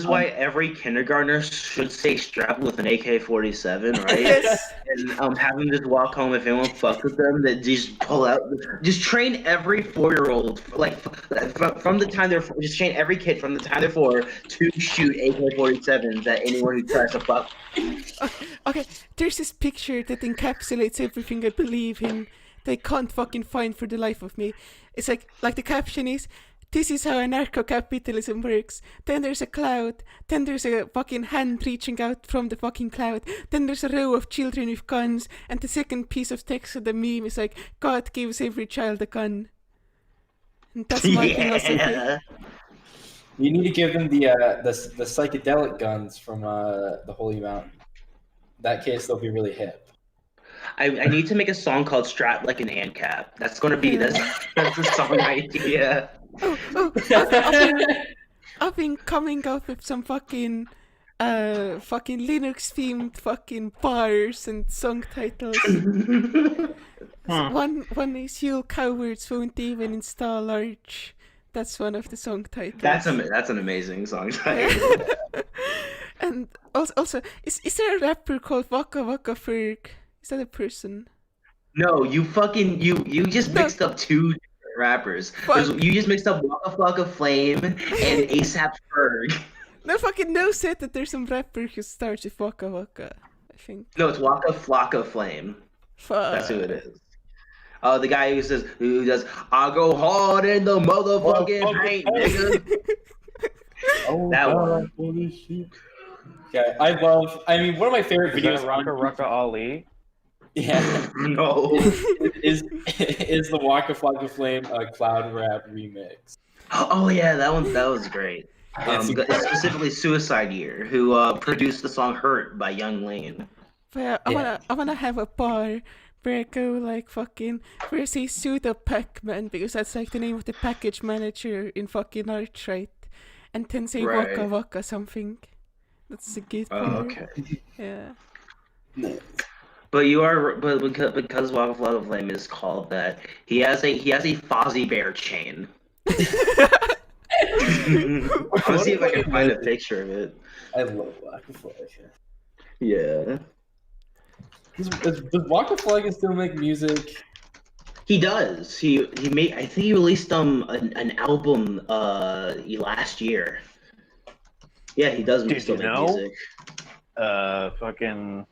why every kindergartner should stay strapped with an AK-47, right? Yes. And have them just walk home if anyone fucks with them. That just pull out. Just train every 4-year-old, like from the time just train every kid from the time they're 4 to shoot AK-47s at anyone who tries to fuck. Okay, there's this picture that encapsulates everything I believe in. They can't fucking find for the life of me. It's like the caption is, "This is how anarcho-capitalism works." Then there's a cloud. Then there's a fucking hand reaching out from the fucking cloud. Then there's a row of children with guns. And the second piece of text of the meme is like, "God gives every child a gun." And that's my philosophy. You need to give them the psychedelic guns from the Holy Mountain. In that case, they'll be really hip. I need to make a song called "Strapped Like an ANCAP." That's gonna be that's the song idea. I've been coming up with some fucking Linux themed fucking bars and song titles. One is "You cowards won't even install Arch." That's one of the song titles. That's an amazing song title. And also, is there a rapper called Waka Waka Ferg? Is that a person? No, you just mixed up two rappers. You just mixed up Waka Flocka Flame and ASAP Ferg. No said that there's some rapper who starts with Waka Waka, I think. No, it's Waka Flocka Flame. Fuck. That's who it is. The guy who does "I go hard in the motherfucking paint, nigga." That one. Holy shit. Yeah, I mean, one of my favorite videos. Rocka Rocka Ali. Yeah. No. is the Waka Flocka Flame cloud rap remix. Oh yeah, that was great. Specifically Suicide Year, who produced the song "Hurt" by Young Lane. But I wanna have a bar where I go like fucking where I say Suda Pac-Man because that's like the name of the package manager in fucking Arch, right? And then say Waka Waka something. That's a good bar. Okay. Yeah. But because Waka Flocka Flame is called that, he has a Fozzie Bear chain. I'll see if I can find a picture of it. I love Waka Flocka. Yeah. Does Waka Flocka still make music? He does. He made. I think he released an album last year. Yeah, he does Did still you make know? music. Fucking.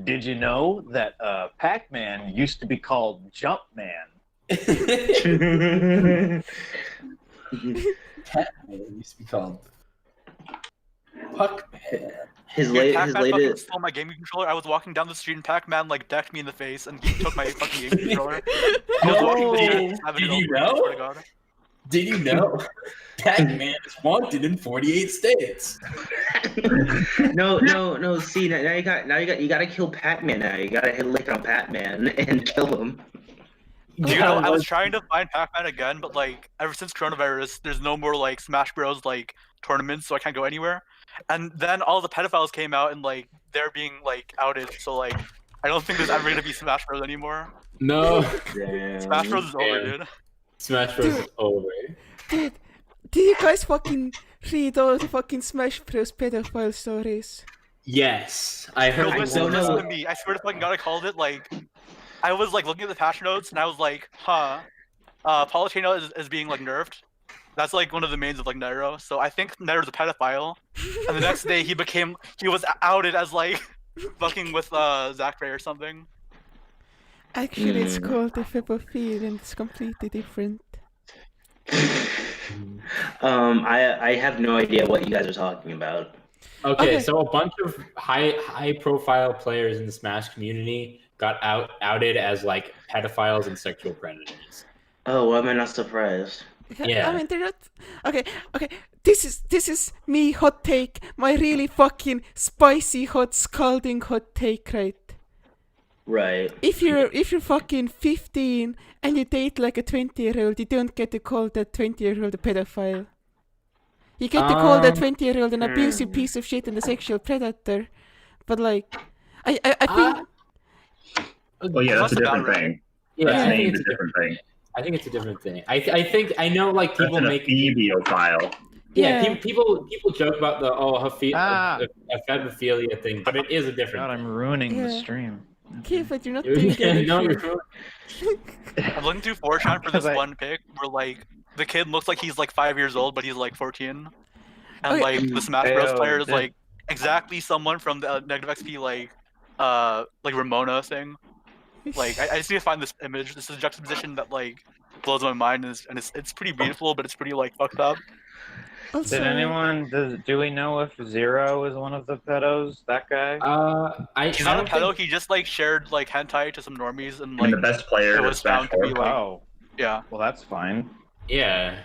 Did you know that Pac-Man used to be called Jumpman? Pac-Man used to be called Puck-Man. His Dude, latest. Pac-Man fucking stole my gaming controller. I was walking down the street and Pac-Man like decked me in the face and took my fucking gaming controller. I was walking the street, having Did it you over, I swear to know? God. Did you know? Pac-Man is wanted in 48 states. No. See, now you gotta kill Pac-Man. Now you gotta hit lick on Pac-Man and kill him. You know, I was trying to find Pac-Man again, but like ever since coronavirus, there's no more like Smash Bros. Like tournaments, so I can't go anywhere. And then all the pedophiles came out, and like they're being like outed. So like, I don't think there's ever gonna be Smash Bros. Anymore. No. Smash Bros. Is over, dude. Smash Bros. Is over. Dude, do you guys fucking read all the fucking Smash Bros. Pedophile stories? Yes, I heard. No, listen know. to me. I swear to fucking God, I called it like. I was like looking at the patch notes, and I was like, huh. Palutena is being like nerfed. That's like one of the mains of like Nairo. So I think Nairo's a pedophile. And the next day he was outed as like fucking with Zach Ray or something. Actually, it's called the Febophile and it's completely different. I have no idea what you guys are talking about. Okay, so a bunch of high profile players in the Smash community got outed as like pedophiles and sexual predators. Oh, why am I not surprised? Yeah. I mean, they're not. Okay. This is me hot take. My really fucking spicy hot scalding hot take, right? Right. If you're fucking 15 and you date like a 20-year-old, you don't get to call that 20-year-old a pedophile. You get to call that 20-year-old an abusive piece of shit and a sexual predator. But like, I think. Well, yeah, that's a different thing. Yeah, That's I think named it's a different thing. I think it's a different thing. I think I know like people That's an make ephebiophile. Yeah, people joke about the a pedophilia thing, but it is a different God, thing. I'm ruining the Yeah. stream. Okay, but you're not doing that. No, shit. you're I'm looking through 4chan for this Because I- one pic where like the kid looks like he's like 5 years old, but he's like 14. And Okay. like the Smash Bros. Ayo, player is dude. like exactly someone from the Negative XP like Ramona thing. Like I just need to find this image. This is a juxtaposition that like blows my mind, and it's pretty beautiful, but it's pretty like fucked up. Also, Do we know if Zero is one of the pedos? That guy? He's not a pedo. He just like shared like hentai to some normies, and And like the best player it of was Smash found to be 4. like Oh, yeah. well, that's fine. Yeah.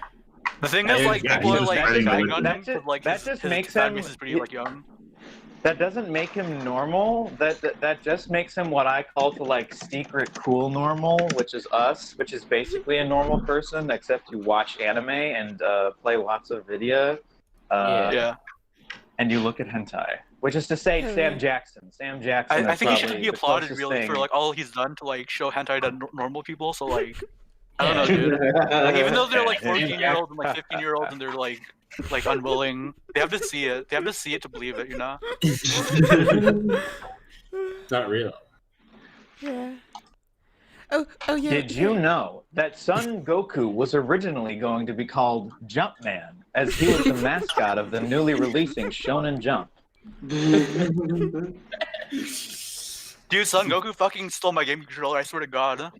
The thing is, like, Yeah, people he's are like spreading the dying on that him just- because like that his just his makes fan him- base is pretty like young. That doesn't make him normal. That just makes him what I call to like secret cool normal, which is us, which is basically a normal person, except you watch anime and play lots of video. Yeah. And you look at hentai, which is to say, Hell Sam yeah. Jackson. Sam Jackson. I is think he should probably be the applauded closest really for thing. like all he's done to like show hentai to normal people. So like, I don't know, dude. Like, even though they're like 14-year-olds and like 15-year-olds and they're like unwilling, they have to see it. They have to see it to believe it, you know? It's not real. yeah. Oh yeah. Did you know that Son Goku was originally going to be called Jumpman, as he was the mascot of the newly releasing Shonen Jump? Dude, Son Goku fucking stole my gaming controller. I swear to God.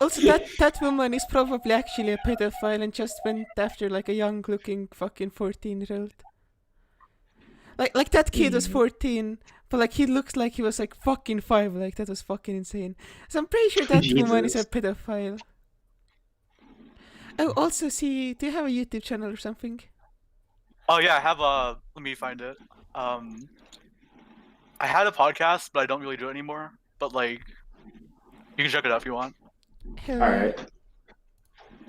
Also, that woman is probably actually a pedophile and just went after like a young-looking fucking 14-year-old. Like that kid was 14, but like he looks like he was like fucking 5. Like that was fucking insane. So I'm pretty sure that woman is a Jesus. pedophile. Oh, also, do you have a YouTube channel or something? Oh yeah, I have a. Let me find it. I had a podcast, but I don't really do it anymore. But like, you can check it out if you want. Hell All yeah. right.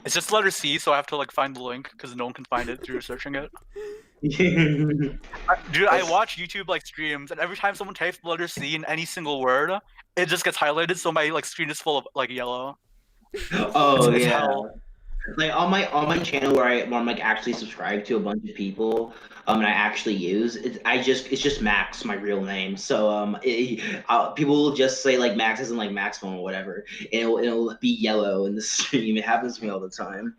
It's just letter C, so I have to like find the link because no one can find it through searching it. Dude, I watch YouTube like streams, and every time someone types the letter C in any single word, it just gets highlighted, so my like screen is full of like yellow. Oh It's yeah. hell. like on my channel where I'm like actually subscribed to a bunch of people, and I actually use it. It's just Max, my real name. So people will just say like Max isn't like Maximum or whatever, and it'll be yellow in the stream. It happens to me all the time.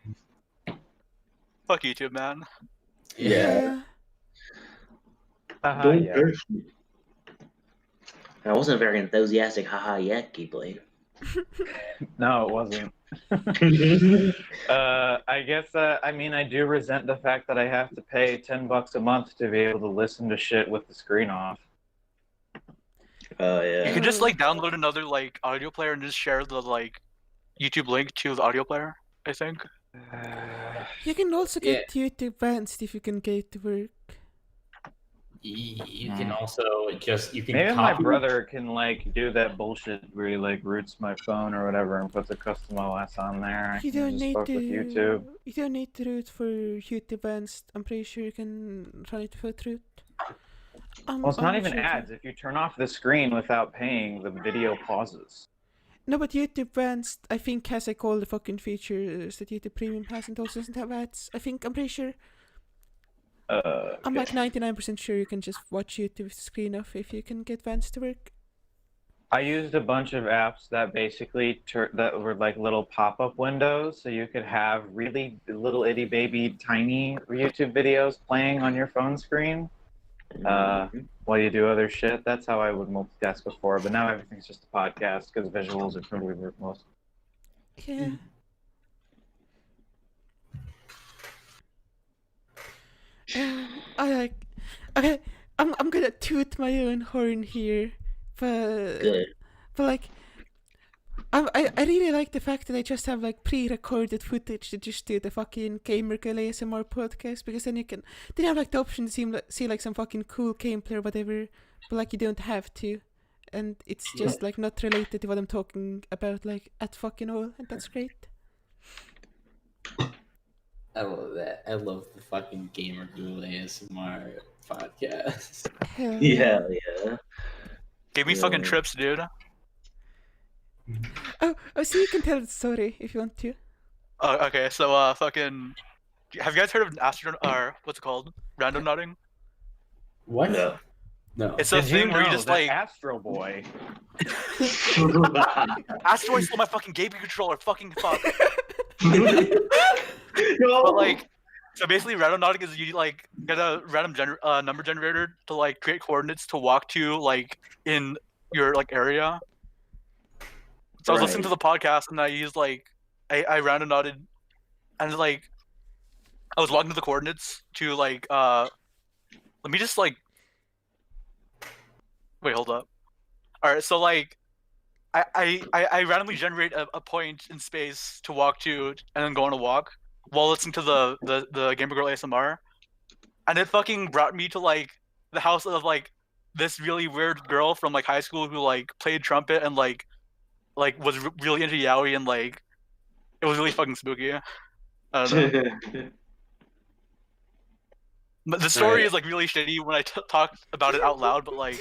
Fuck YouTube, man. Yeah. Haha, yeah. I wasn't very enthusiastic. Haha, yeah, Keyblade. No, it wasn't. I guess I mean I do resent the fact that I have to pay $10 a month to be able to listen to shit with the screen off. Oh You yeah. can just like download another like audio player and just share the like YouTube link to the audio player, I think. You can also get YouTube Advanced if you can get to work. You can also you can Maybe copy. my brother can like do that bullshit where he like roots my phone or whatever and puts a custom OS on there. I You can don't just need fuck with YouTube. You don't need to root for YouTube Advanced. I'm pretty sure you can run it without root. Well, it's not I'm even sure ads. If you turn off the screen without paying, the video pauses. No, but YouTube Advanced, I think, has like all the fucking features that YouTube Premium has and also doesn't have ads. I'm pretty sure. I'm like 99% sure you can just watch YouTube with the screen off if you can get Advanced to work. I used a bunch of apps that basically that were like little pop-up windows, so you could have really little itty baby tiny YouTube videos playing on your phone screen while you do other shit. That's how I would multitask before, but now everything's just a podcast because visuals are probably most. Yeah. I like. Okay, I'm gonna toot my own horn here, but Good. like, I really like the fact that I just have like pre-recorded footage to just do the fucking Gamer Girl ASMR podcast, because then you have like the option to see like some fucking cool gameplay or whatever, but like you don't have to, and it's just like not related to what I'm talking about like at fucking all, and that's great. I love that. I love the fucking Gamer Girl ASMR podcast. Hell Yeah. Gave me fucking trips, dude. Oh, so you can tell the story if you want to. Oh, okay. So, fucking. Have you guys heard of or what's it called? Random nodding. What? No. No. It's a Did you thing where you know just that like Astro Boy? Asteroid stole my fucking gaming controller. Fucking fuck. No. But like, so basically, random nodding is you like get a random number generator to like create coordinates to walk to like in your like area. So I was listening to the podcast and I used like I random nodded, and like I was walking to the coordinates to like let me just like wait, hold up. All right, so like I randomly generate a point in space to walk to and then go on a walk while listening to the Gamer Girl ASMR, and it fucking brought me to like the house of like this really weird girl from like high school who like played trumpet and like was really into yaoi, and like it was really fucking spooky. I don't know. But the story is like really shitty when I talked about it out loud, but like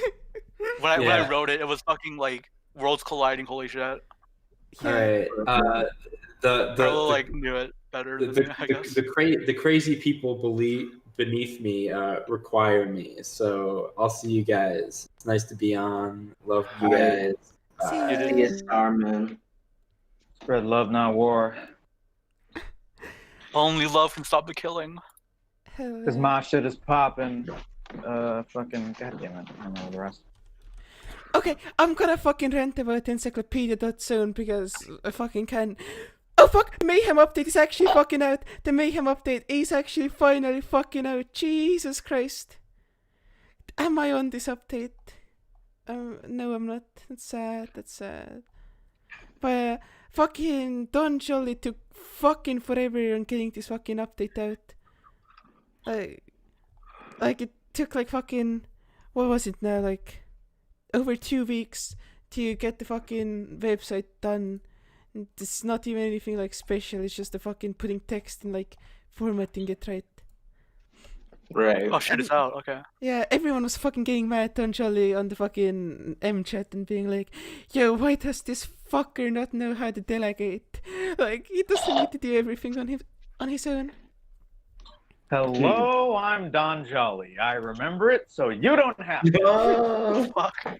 when I wrote it, it was fucking like worlds colliding. Holy shit! All right. Carlo like knew it better than me, I guess. The crazy people beneath me require me. So I'll see you guys. It's nice to be on. Love you guys. Yes, man. Spread love, not war. Only love can stop the killing. Because my shit is popping. Fucking goddamn it. I don't know the rest. Okay, I'm gonna fucking rant about encyclopedia.zone because I fucking can. Oh fuck! The Mayhem update is actually fucking out. The Mayhem update is actually finally fucking out. Jesus Christ. Am I on this update? No, I'm not. That's sad. But fucking Don Jolly took fucking forever on getting this fucking update out. Like it took like fucking, what was it now, like over 2 weeks to get the fucking website done. It's not even anything like special, it's just the fucking putting text and like formatting it right. Right. Oh shit, it's out. Okay. Yeah, everyone was fucking getting mad at Don Jolly on the fucking M chat and being like, yo, why does this fucker not know how to delegate? Like, he doesn't need to do everything on his own. Hello, I'm Don Jolly. I remember it, so you don't have to. Oh, Fuck.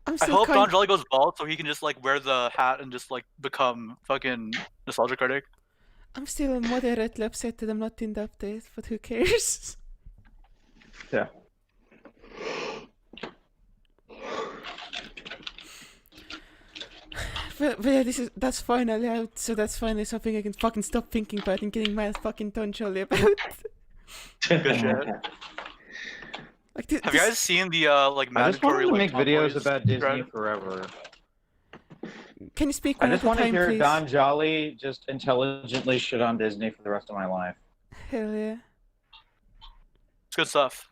I'm I still hope Don kind. Jolly goes bald so he can just like wear the hat and just like become fucking nostalgia critic. I'm still moderately upset that I'm not in the update, but who cares? Yeah. But yeah, that's finally out, so that's finally something I can fucking stop thinking about and getting mad fucking Don Jolly about. Good shit. Like, Have you guys seen the like I just wanted mandatory to like make videos tomboys about Disney thread? forever. Can you speak I one just at a want to time, hear please? Don Jolly just intelligently shit on Disney for the rest of my life. Hell yeah. It's good stuff.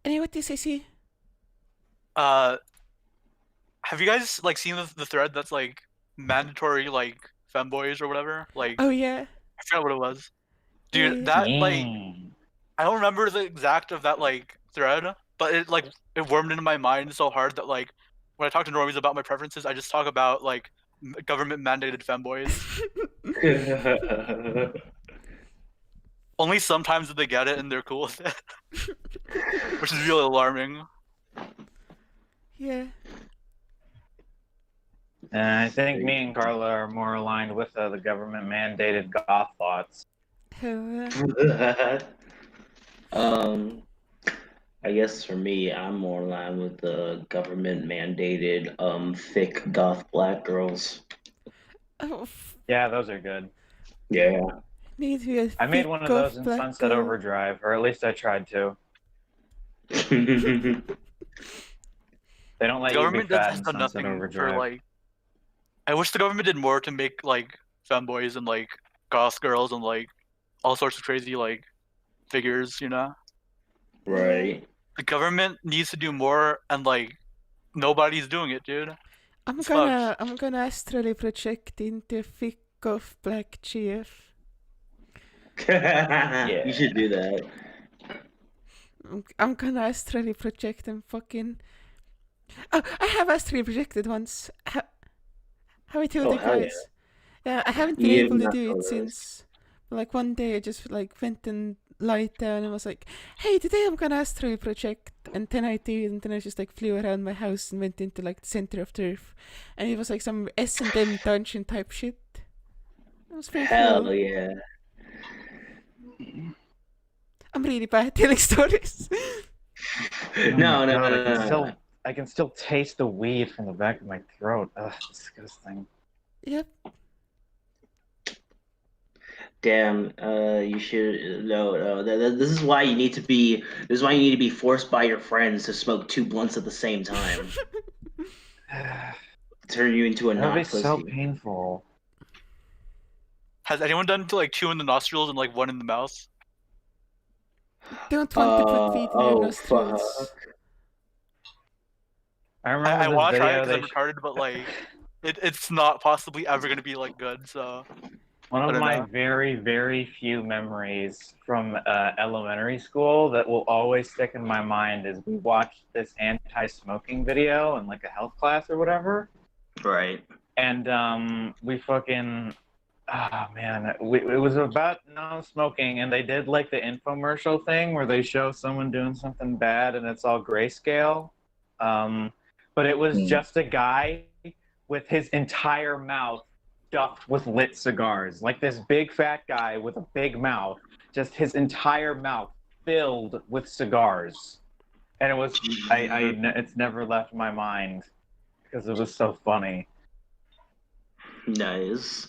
Anyway, what did I see? Have you guys like seen the thread that's like mandatory like femboys or whatever? Like Oh yeah. I forgot what it was. Dude, Yeah. that like I don't remember the exact of that like thread, but it wormed into my mind so hard that like when I talk to normies about my preferences, I just talk about like government mandated femboys. Only sometimes do they get it and they're cool with it, which is really alarming. Yeah. And I think me and Carla are more aligned with the government mandated goth thoughts. Hell yeah. I guess for me, I'm more in line with the government mandated thick goth black girls. Oh, Yeah, those are good. Yeah. need to be a I made thick one of goth those in black Sunset girl. Overdrive, or at least I tried to. They don't let The you be government fat has in done Sunset nothing Overdrive. for like. I wish the government did more to make like femboys and like goth girls and like all sorts of crazy like figures, you know? Right. The government needs to do more and like nobody's doing it, dude. I'm It's gonna astrally project into a thick goth black GF. You should do that. I'm gonna astrally project and fucking. Oh, I have astrally projected once. Have I told Oh, you hell guys? Yeah, I haven't been You have able to not do told it us. since. Like one day I just like went and lied down and was like, "Hey, today I'm gonna astrally project," and then I did, and then I just like flew around my house and went into like the center of the earth, and it was like some S&M dungeon type shit. It was very Hell cool. yeah. I'm really bad at telling stories. No. I can still taste the weed from the back of my throat. Ugh, disgusting. Yep. Damn. You should no. This is why you need to be. This is why you need to be forced by your friends to smoke 2 blunts at the same time. Turn you into a That'd be not pussy. so painful. Has anyone done to like two in the nostrils and like one in the mouth? Don't want to put weed in your Oh nostrils. fuck. I remember I this want to try it video. because I'm retarded, but like it's not possibly ever gonna be like good. So One I of don't my know. very, very few memories from elementary school that will always stick in my mind is we watched this anti-smoking video in like a health class or whatever. Right. And we fucking, oh man, it was about non-smoking, and they did like the infomercial thing where they show someone doing something bad and it's all grayscale. But it was just a guy with his entire mouth stuffed with lit cigars. Like this big fat guy with a big mouth, just his entire mouth filled with cigars. And it was, it's never left my mind because it was so funny. Nice.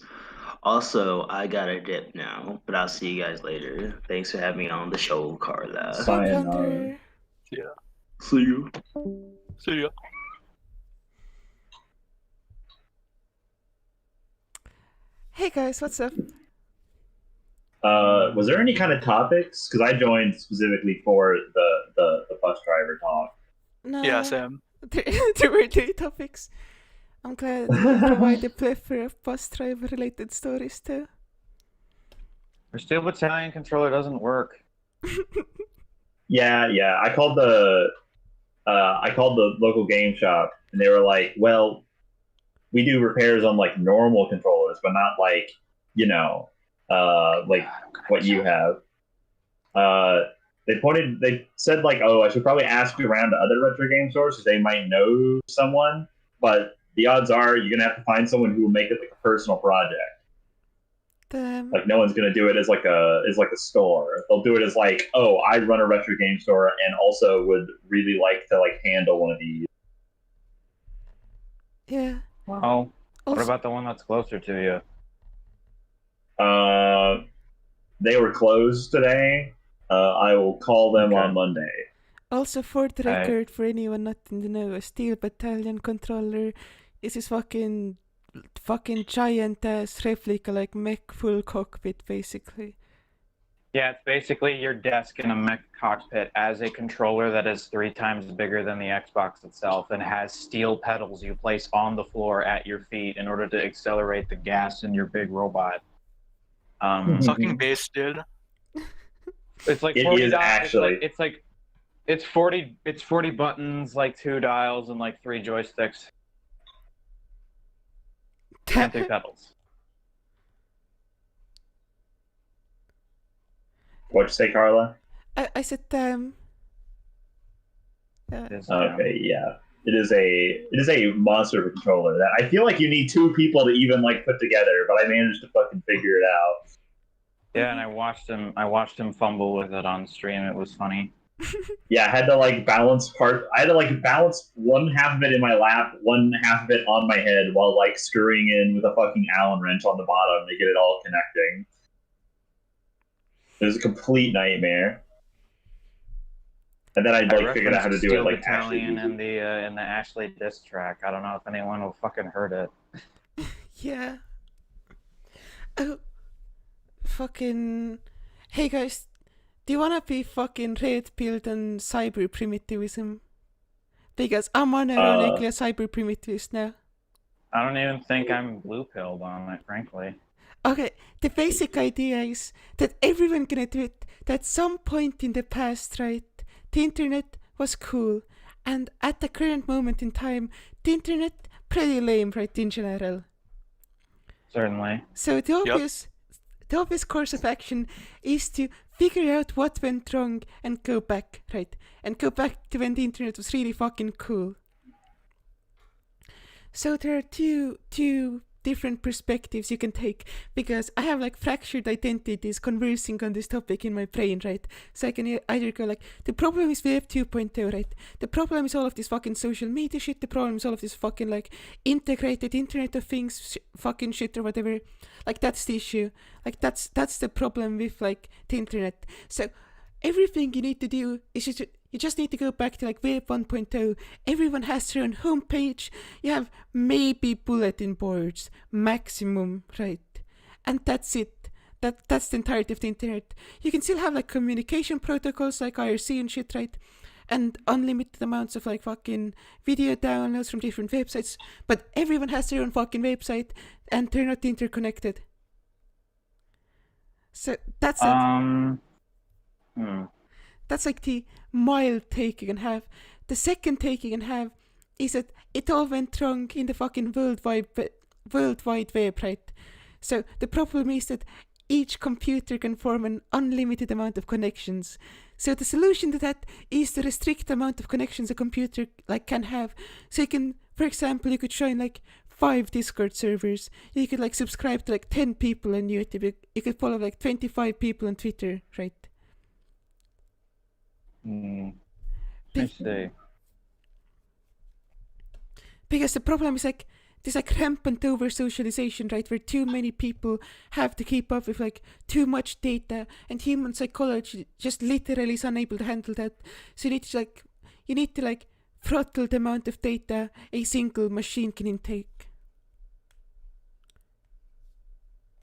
Also, I gotta dip now, but I'll see you guys later. Thanks for having me on the show, Carla. Thunder. See you. See ya. Hey guys, what's up? Was there any kind of topics? Because I joined specifically for the bus driver talk. No. Yeah, Sam. There were two topics. I'm glad you provide a plethora of bus driver related stories too. Our steel battalion controller doesn't work. Yeah. I called the local game shop, and they were like, "Well, we do repairs on like normal controllers, but not like like what you have. They said like, oh, I should probably ask around to other retro game stores because they might know someone, but the odds are you're gonna have to find someone who will make it like a personal project. Damn. Like no one's gonna do it as like a store. They'll do it as like, oh, I run a retro game store and also would really like to like handle one of these. Yeah. Well, what Also, about the one that's closer to you? They were closed today. I will call them Okay. on Monday. also for the Right. record, for anyone not in the know, a Steel Battalion controller is this fucking giant ass replica, like mech full cockpit, basically. Yeah, it's basically your desk in a mech cockpit as a controller that is 3 times bigger than the Xbox itself and has steel pedals you place on the floor at your feet in order to accelerate the gas in your big robot. Sucking bass, dude. It's like It 40 is dials. actually. It's 40 buttons, like 2 dials and like 3 joysticks and 3 pedals. What'd you say, Carla? I said damn. It is, Okay, yeah. It is a monster of a controller that I feel like you need 2 people to even like put together, but I managed to fucking figure it out. Yeah, and I watched him fumble with it on stream. It was funny. Yeah, I had to like balance one half of it in my lap, one half of it on my head while like screwing in with a fucking Allen wrench on the bottom to get it all connecting. It was a complete nightmare. And then I like figured out how to do it like Battalion actually. in the Ashley diss track. I don't know if anyone will fucking heard it. Yeah. Oh, fucking. Hey guys, do you wanna be fucking red pilled and cyber primitivism? Because I'm unironically a cyber primitivist now. I don't even think I'm blue pilled on it, frankly. Okay, the basic idea is that everyone can admit that at some point in the past, right, the internet was cool, and at the current moment in time, the internet pretty lame, right, in general. Certainly. So the obvious course of action is to figure out what went wrong and go back, right, and go back to when the internet was really fucking cool. So there are two different perspectives you can take, because I have like fractured identities conversing on this topic in my brain, right? So I can either go like, the problem is Web 2.0, right? The problem is all of this fucking social media shit. The problem is all of this fucking like integrated Internet of Things fucking shit or whatever. Like that's the issue. Like that's the problem with like the internet. So everything you need to do is you just need to go back to like Web 1.0. Everyone has their own homepage. You have maybe bulletin boards, maximum, right? And that's it. That's the entirety of the internet. You can still have like communication protocols like IRC and shit, right? And unlimited amounts of like fucking video downloads from different websites. But everyone has their own fucking website and they're not interconnected. So that's like, that's like the mild take you can have. The second take you can have is that it all went wrong in the fucking World Wide Web, right? So the problem is that each computer can form an unlimited amount of connections. So the solution to that is to restrict the amount of connections a computer like can have. So you can, for example, you could join like 5 Discord servers. You could like subscribe to like 10 people on YouTube. You could follow like 25 people on Twitter, right? I see. Because the problem is like there's like rampant over socialization, right? Where too many people have to keep up with like too much data, and human psychology just literally is unable to handle that. So you need to like throttle the amount of data a single machine can intake.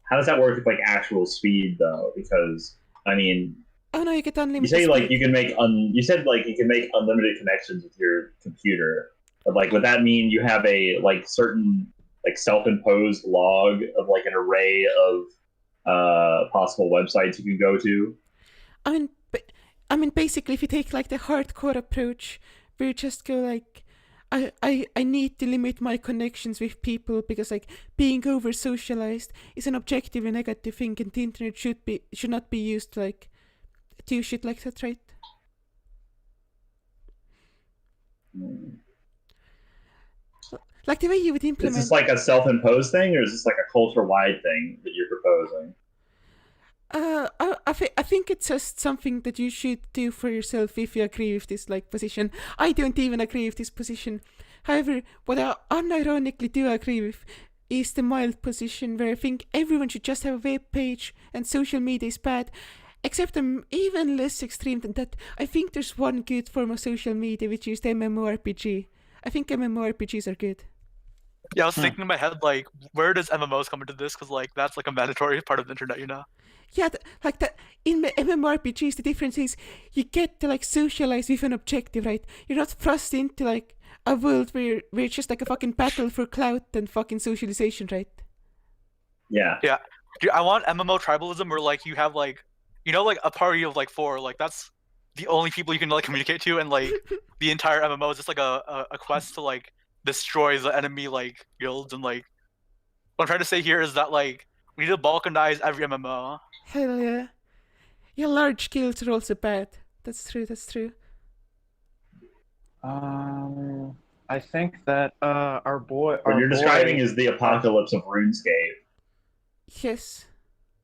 How does that work with like actual speed though? Because I mean, oh no, you get unlimited. You say like speed. you can make you said like you can make unlimited connections with your computer, but like would that mean you have a like certain like self-imposed log of like an array of possible websites you can go to? I mean, basically, if you take like the hardcore approach, where you just go like, I need to limit my connections with people because like being over socialized is an objectively negative thing, and the internet should not be used like to do shit like that, right? Like the way you would Is implement. this like a self-imposed thing, or is this like a culture-wide thing that you're proposing? I think it's just something that you should do for yourself if you agree with this like position. I don't even agree with this position. However, what I unironically do agree with is the mild position where I think everyone should just have a web page and social media is bad. Except I'm even less extreme than that. I think there's one good form of social media, which is the MMORPG. I think MMORPGs are good. Yeah, I was thinking in my head, like, where does MMOs come into this? Because, like, that's, like, a mandatory part of the internet, you know? Yeah, like that in MMORPGs, the difference is you get to like socialize with an objective, right? You're not thrust into like a world where it's just like a fucking battle for clout and fucking socialization, right? Yeah. Yeah. Dude, I want MMO tribalism where like you have like, you know, like a party of like 4, like that's the only people you can like communicate to, and like the entire MMO is just like a quest to like destroy the enemy like guilds, and like what I'm trying to say here is that like we need to balkanize every MMO. Hell yeah. Yeah, large guilds are also bad. That's true, that's true. I think that our boy. What you're describing boy, is the apocalypse of RuneScape. Yes.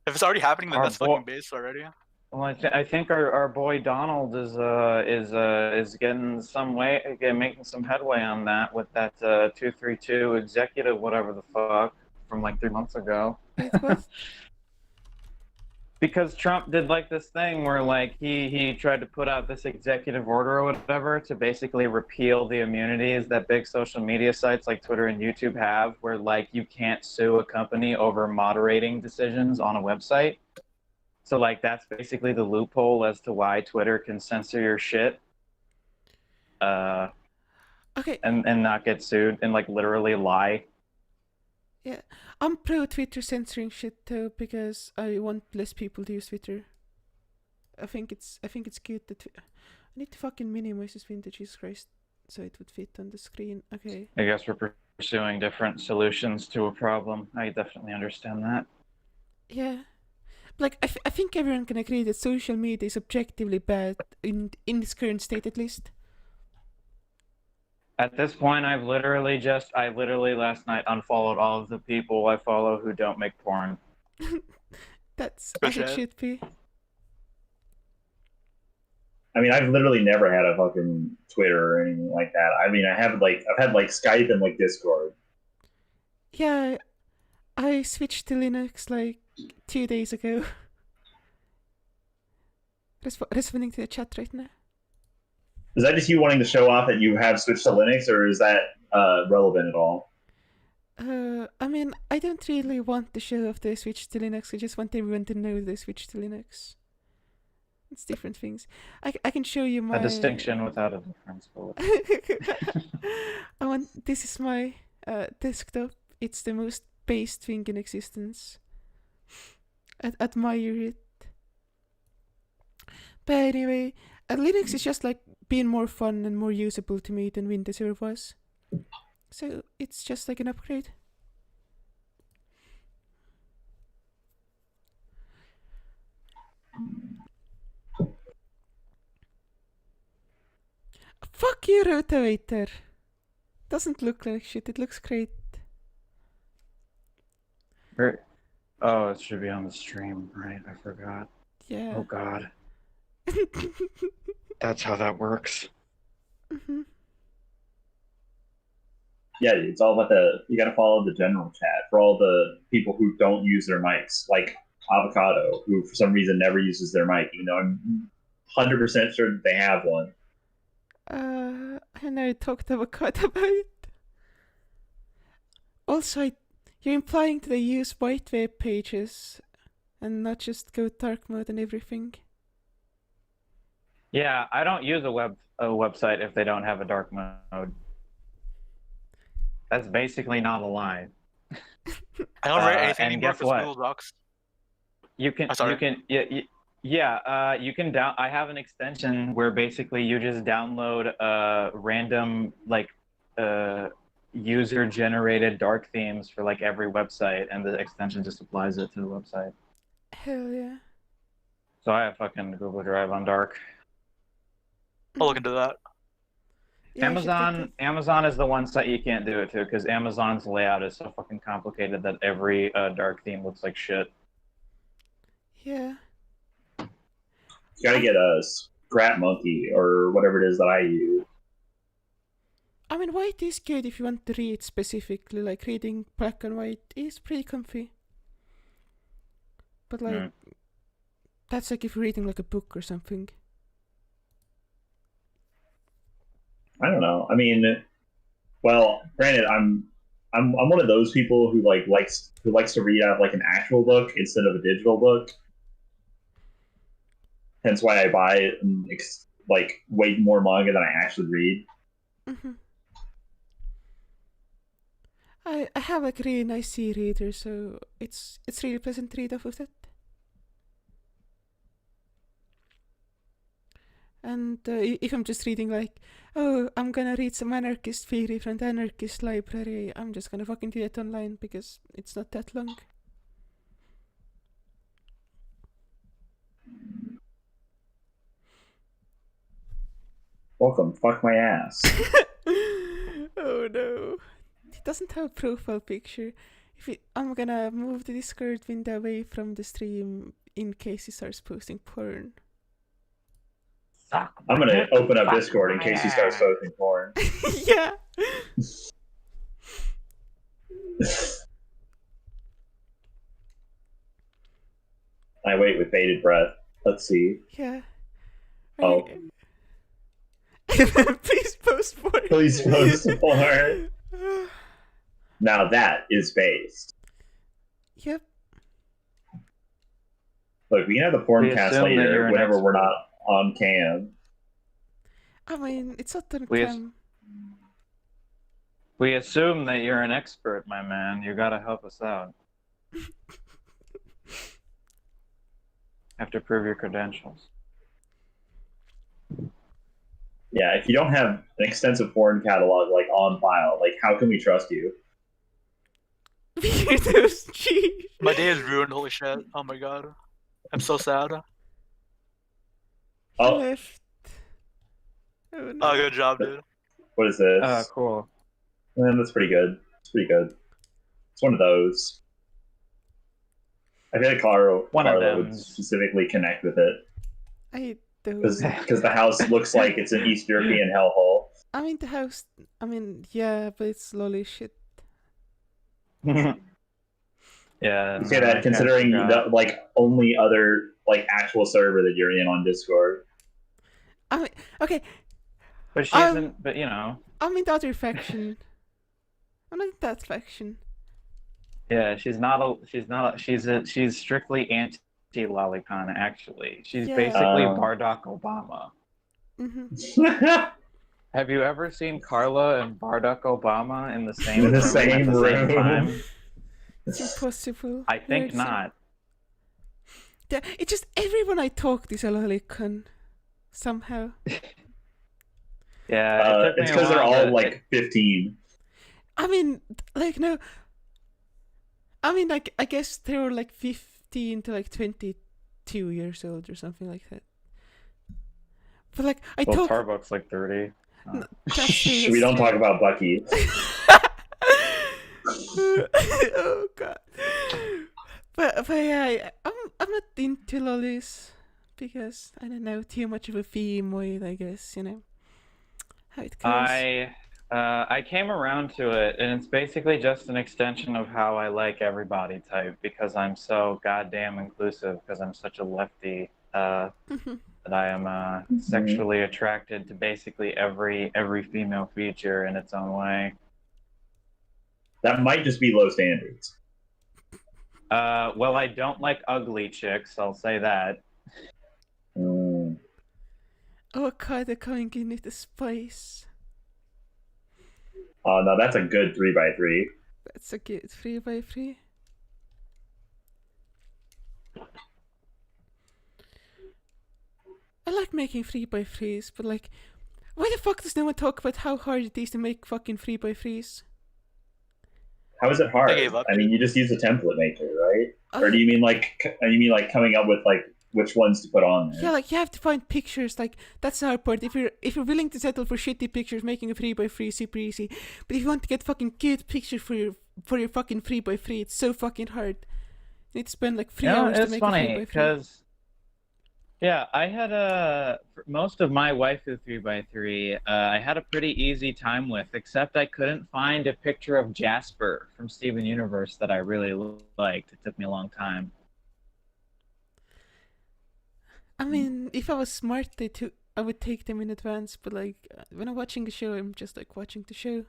If it's already happening, then Our that's bo- fucking base already. Well, I think our boy Donald is getting making some headway on that with that 232 executive, whatever the fuck, from like 3 months ago. What? Because Trump did like this thing where like he tried to put out this executive order or whatever to basically repeal the immunities that big social media sites like Twitter and YouTube have, where like you can't sue a company over moderating decisions on a website. So like that's basically the loophole as to why Twitter can censor your shit. Okay. And not get sued and like literally lie. Yeah. I'm pro Twitter censoring shit though, because I want less people to use Twitter. I think it's good that I need to fucking minimize this window, Jesus Christ, so it would fit on the screen. Okay. I guess we're pursuing different solutions to a problem. I definitely understand that. Yeah. Like, I think everyone can agree that social media is objectively bad in its current state, at least. At this point, I literally last night unfollowed all of the people I follow who don't make porn. That's as it should be. I mean, I've literally never had a fucking Twitter or anything like that. I mean, I've had like Skype and like Discord. Yeah, I switched to Linux like 2 days ago. Responding to the chat right now. Is that just you wanting to show off that you have switched to Linux, or is that relevant at all? I mean, I don't really want to show off the switch to Linux. I just want everyone to know they switched to Linux. It's different things. I can show you my... A distinction without a difference. This is my desktop. It's the most based thing in existence. I admire it. But anyway, Linux is just like being more fun and more usable to me than Windows ever was. So it's just like an upgrade. Fuck you, Rotavator. Doesn't look like shit, it looks great. Oh, it should be on the stream, right? I forgot. Yeah. Oh god. That's how that works. Mm-hmm. Yeah, it's all about you gotta follow the general chat for all the people who don't use their mics, like Avocado, who for some reason never uses their mic, even though I'm 100% sure that they have one. I know I talked Avocado about. Also, you're implying that they use white web pages and not just go dark mode and everything. Yeah, I don't use a website if they don't have a dark mode. That's basically not a lie. I don't write anything and anymore guess for what? Google Docs. You can you can down. I have an extension where basically you just download random like user-generated dark themes for like every website, and the extension just applies it to the website. Hell yeah. So I have fucking Google Drive on dark. I'll look into that. Yeah, I should get that. Amazon is the one site you can't do it to because Amazon's layout is so fucking complicated that every dark theme looks like shit. Yeah. You gotta get a Scrap Monkey or whatever it is that I use. I mean, white is good if you want to read specifically. Like, reading black and white is pretty comfy. But, like, that's like if you're reading, like, a book or something. I don't know. I mean, well, granted, I'm one of those people who likes to read out like an actual book instead of a digital book. Hence why I buy like way more manga than I actually read. Mm-hmm. I have like a really nice e-reader, so it's really pleasant to read off of that. And if I'm just reading like, oh, I'm gonna read some anarchist theory from the anarchist library, I'm just gonna fucking do it online because it's not that long. Welcome, fuck my ass. Oh no. It doesn't have a profile picture. I'm gonna move the Discord window away from the stream in case he starts posting porn. I'm gonna open up Discord in case he starts posting porn. Yeah. I wait with bated breath. Let's see. Yeah. Oh. Please post porn. Please post porn. Now that is based. Yep. Look, we can have the porn We cast assume that later you're an whenever we're expert. not on cam. I mean, it's not on We cam. We assume that you're an expert, my man. You gotta help us out. Have to prove your credentials. Yeah, if you don't have an extensive porn catalog like on file, like how can we trust you? Weirdos, gee. My day is ruined. Holy shit! Oh my god, I'm so sad. He Oh. left. Oh no. Oh, good job, dude. What is this? Cool. That's pretty good. It's pretty good. It's one of those. I feel like Carlo would specifically connect with it I don't. because the house looks like it's an East European hellhole. I mean, the house. I mean, yeah, but it's lolly shit. Yeah. You say that considering the like only other like actual server that you're in on Discord. I mean, okay, But she isn't. But you know. I'm in the other faction. I'm not in that faction. Yeah, she's strictly anti-lolicon. Actually, she's Yeah. basically Bardock Obama. Mm-hmm. Have you ever seen Carla and Bardock Obama in the same In the room same at the room. same time? It's impossible. I think They're not. It's just everyone I talk to is a lolicon. Somehow. Yeah, It's because they're all like 15. I mean, like, no. I mean, like, I guess they were like 15 to like 22 years old or something like that. But like, I Well, talk. Starbucks like 30. We don't talk about Bucky. Oh god. But yeah, I'm not into lollies because I don't know, too much of a femoid, I guess, you know how it goes. I came around to it, and it's basically just an extension of how I like everybody type because I'm so goddamn inclusive because I'm such a lefty that I am sexually attracted to basically every female feature in its own way. That might just be low standards. Well, I don't like ugly chicks, I'll say that. Avocado coming in with the spice. Oh no, that's a good 3x3. That's a good 3x3. I like making 3x3s, but like Why the fuck does no one talk about how hard it is to make fucking 3x3s? How is it hard? I gave up. I mean, you just use a template maker, right? Or Uh, do you mean like coming up with like which ones to put on there? Yeah, like you have to find pictures. Like that's the hard part. If you're willing to settle for shitty pictures, making a 3x3 is super easy. But if you want to get fucking good pictures for your fucking 3x3, it's so fucking hard. You need to spend like 3 hours to It's make funny a 3x3. because I had for most of my waifu 3x3. I had a pretty easy time with, except I couldn't find a picture of Jasper from Steven Universe that I really liked. It took me a long time. I mean, if I was smart, I would take them in advance. But like when I'm watching a show, I'm just like watching the show.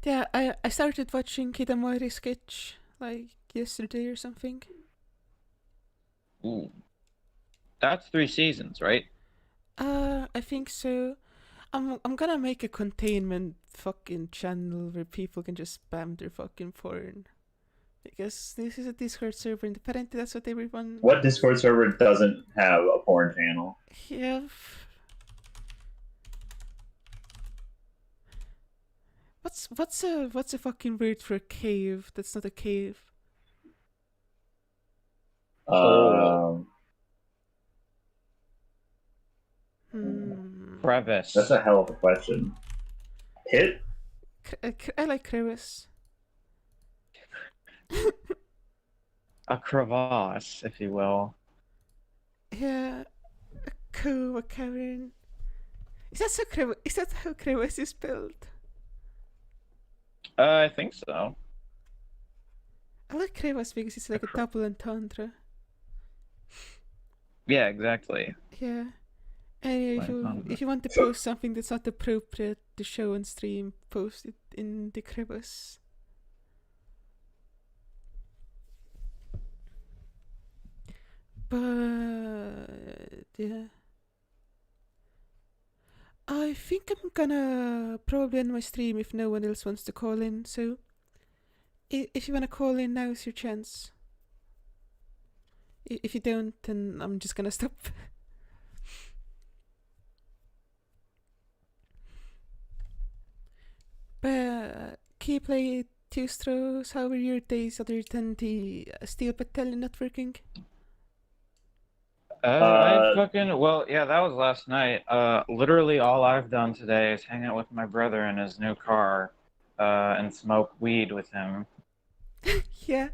Yeah, I started watching Hidamari sketch like yesterday or something. Ooh. That's 3 seasons, right? I think so. I'm gonna make a containment fucking channel where people can just spam their fucking porn. Because this is a Discord server and apparently that's what everyone... What Discord server doesn't have a porn channel? Yeah. What's a fucking word for a cave that's not a cave? Crevice. That's a hell of a question. Pit? I like crevice. A crevasse, if you will. Yeah, a cove, a cavern. Is that how crevice is spelled? I think so. I like crevice because it's like a double entendre. Yeah, exactly. Yeah. And if you want to post something that's not appropriate to show on stream, post it in the crevice. But yeah, I think I'm gonna probably end my stream if no one else wants to call in. So if you wanna call in, now's your chance. If you don't, then I'm just gonna stop. But can you play Two Straws? How were your days other than the Steel Battalion not working? I fucking that was last night. Literally all I've done today is hang out with my brother in his new car, and smoke weed with him. Yeah.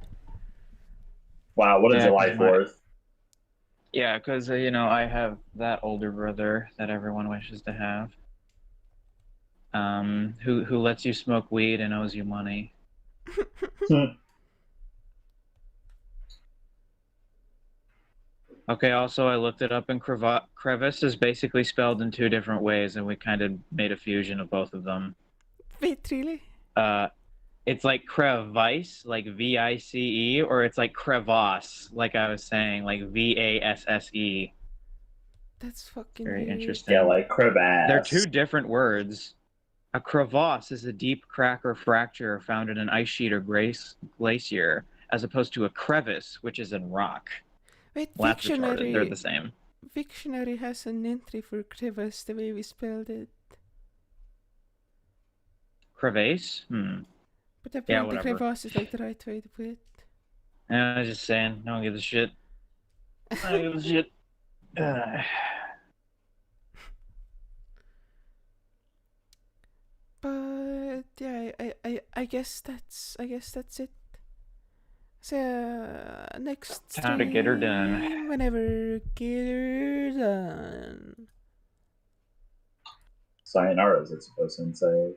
Wow, what a July 4th. Yeah, because I have that older brother that everyone wishes to have. Who lets you smoke weed and owes you money. Okay, also I looked it up, and crevice is basically spelled in 2 different ways, and we kind of made a fusion of both of them. Wait, really? It's like crevice, like V-I-C-E, or it's like crevasse, like I was saying, like V-A-S-S-E. That's fucking Very weird. interesting. Yeah, like crevasse. They're 2 different words. A crevasse is a deep crack or fracture found in an ice sheet or glacier, as opposed to a crevice, which is in rock. Wait, Well, that's retarded. They're the same. Victionary has an entry for crevice the way we spelled it. Crevasse? But apparently crevasse is like the right way to put it. I was just saying, no one gives a shit. I don't give a shit. But yeah, I guess that's it. So next Time to get her done. stream, whenever get her done. Sayonara, as it's supposed to say.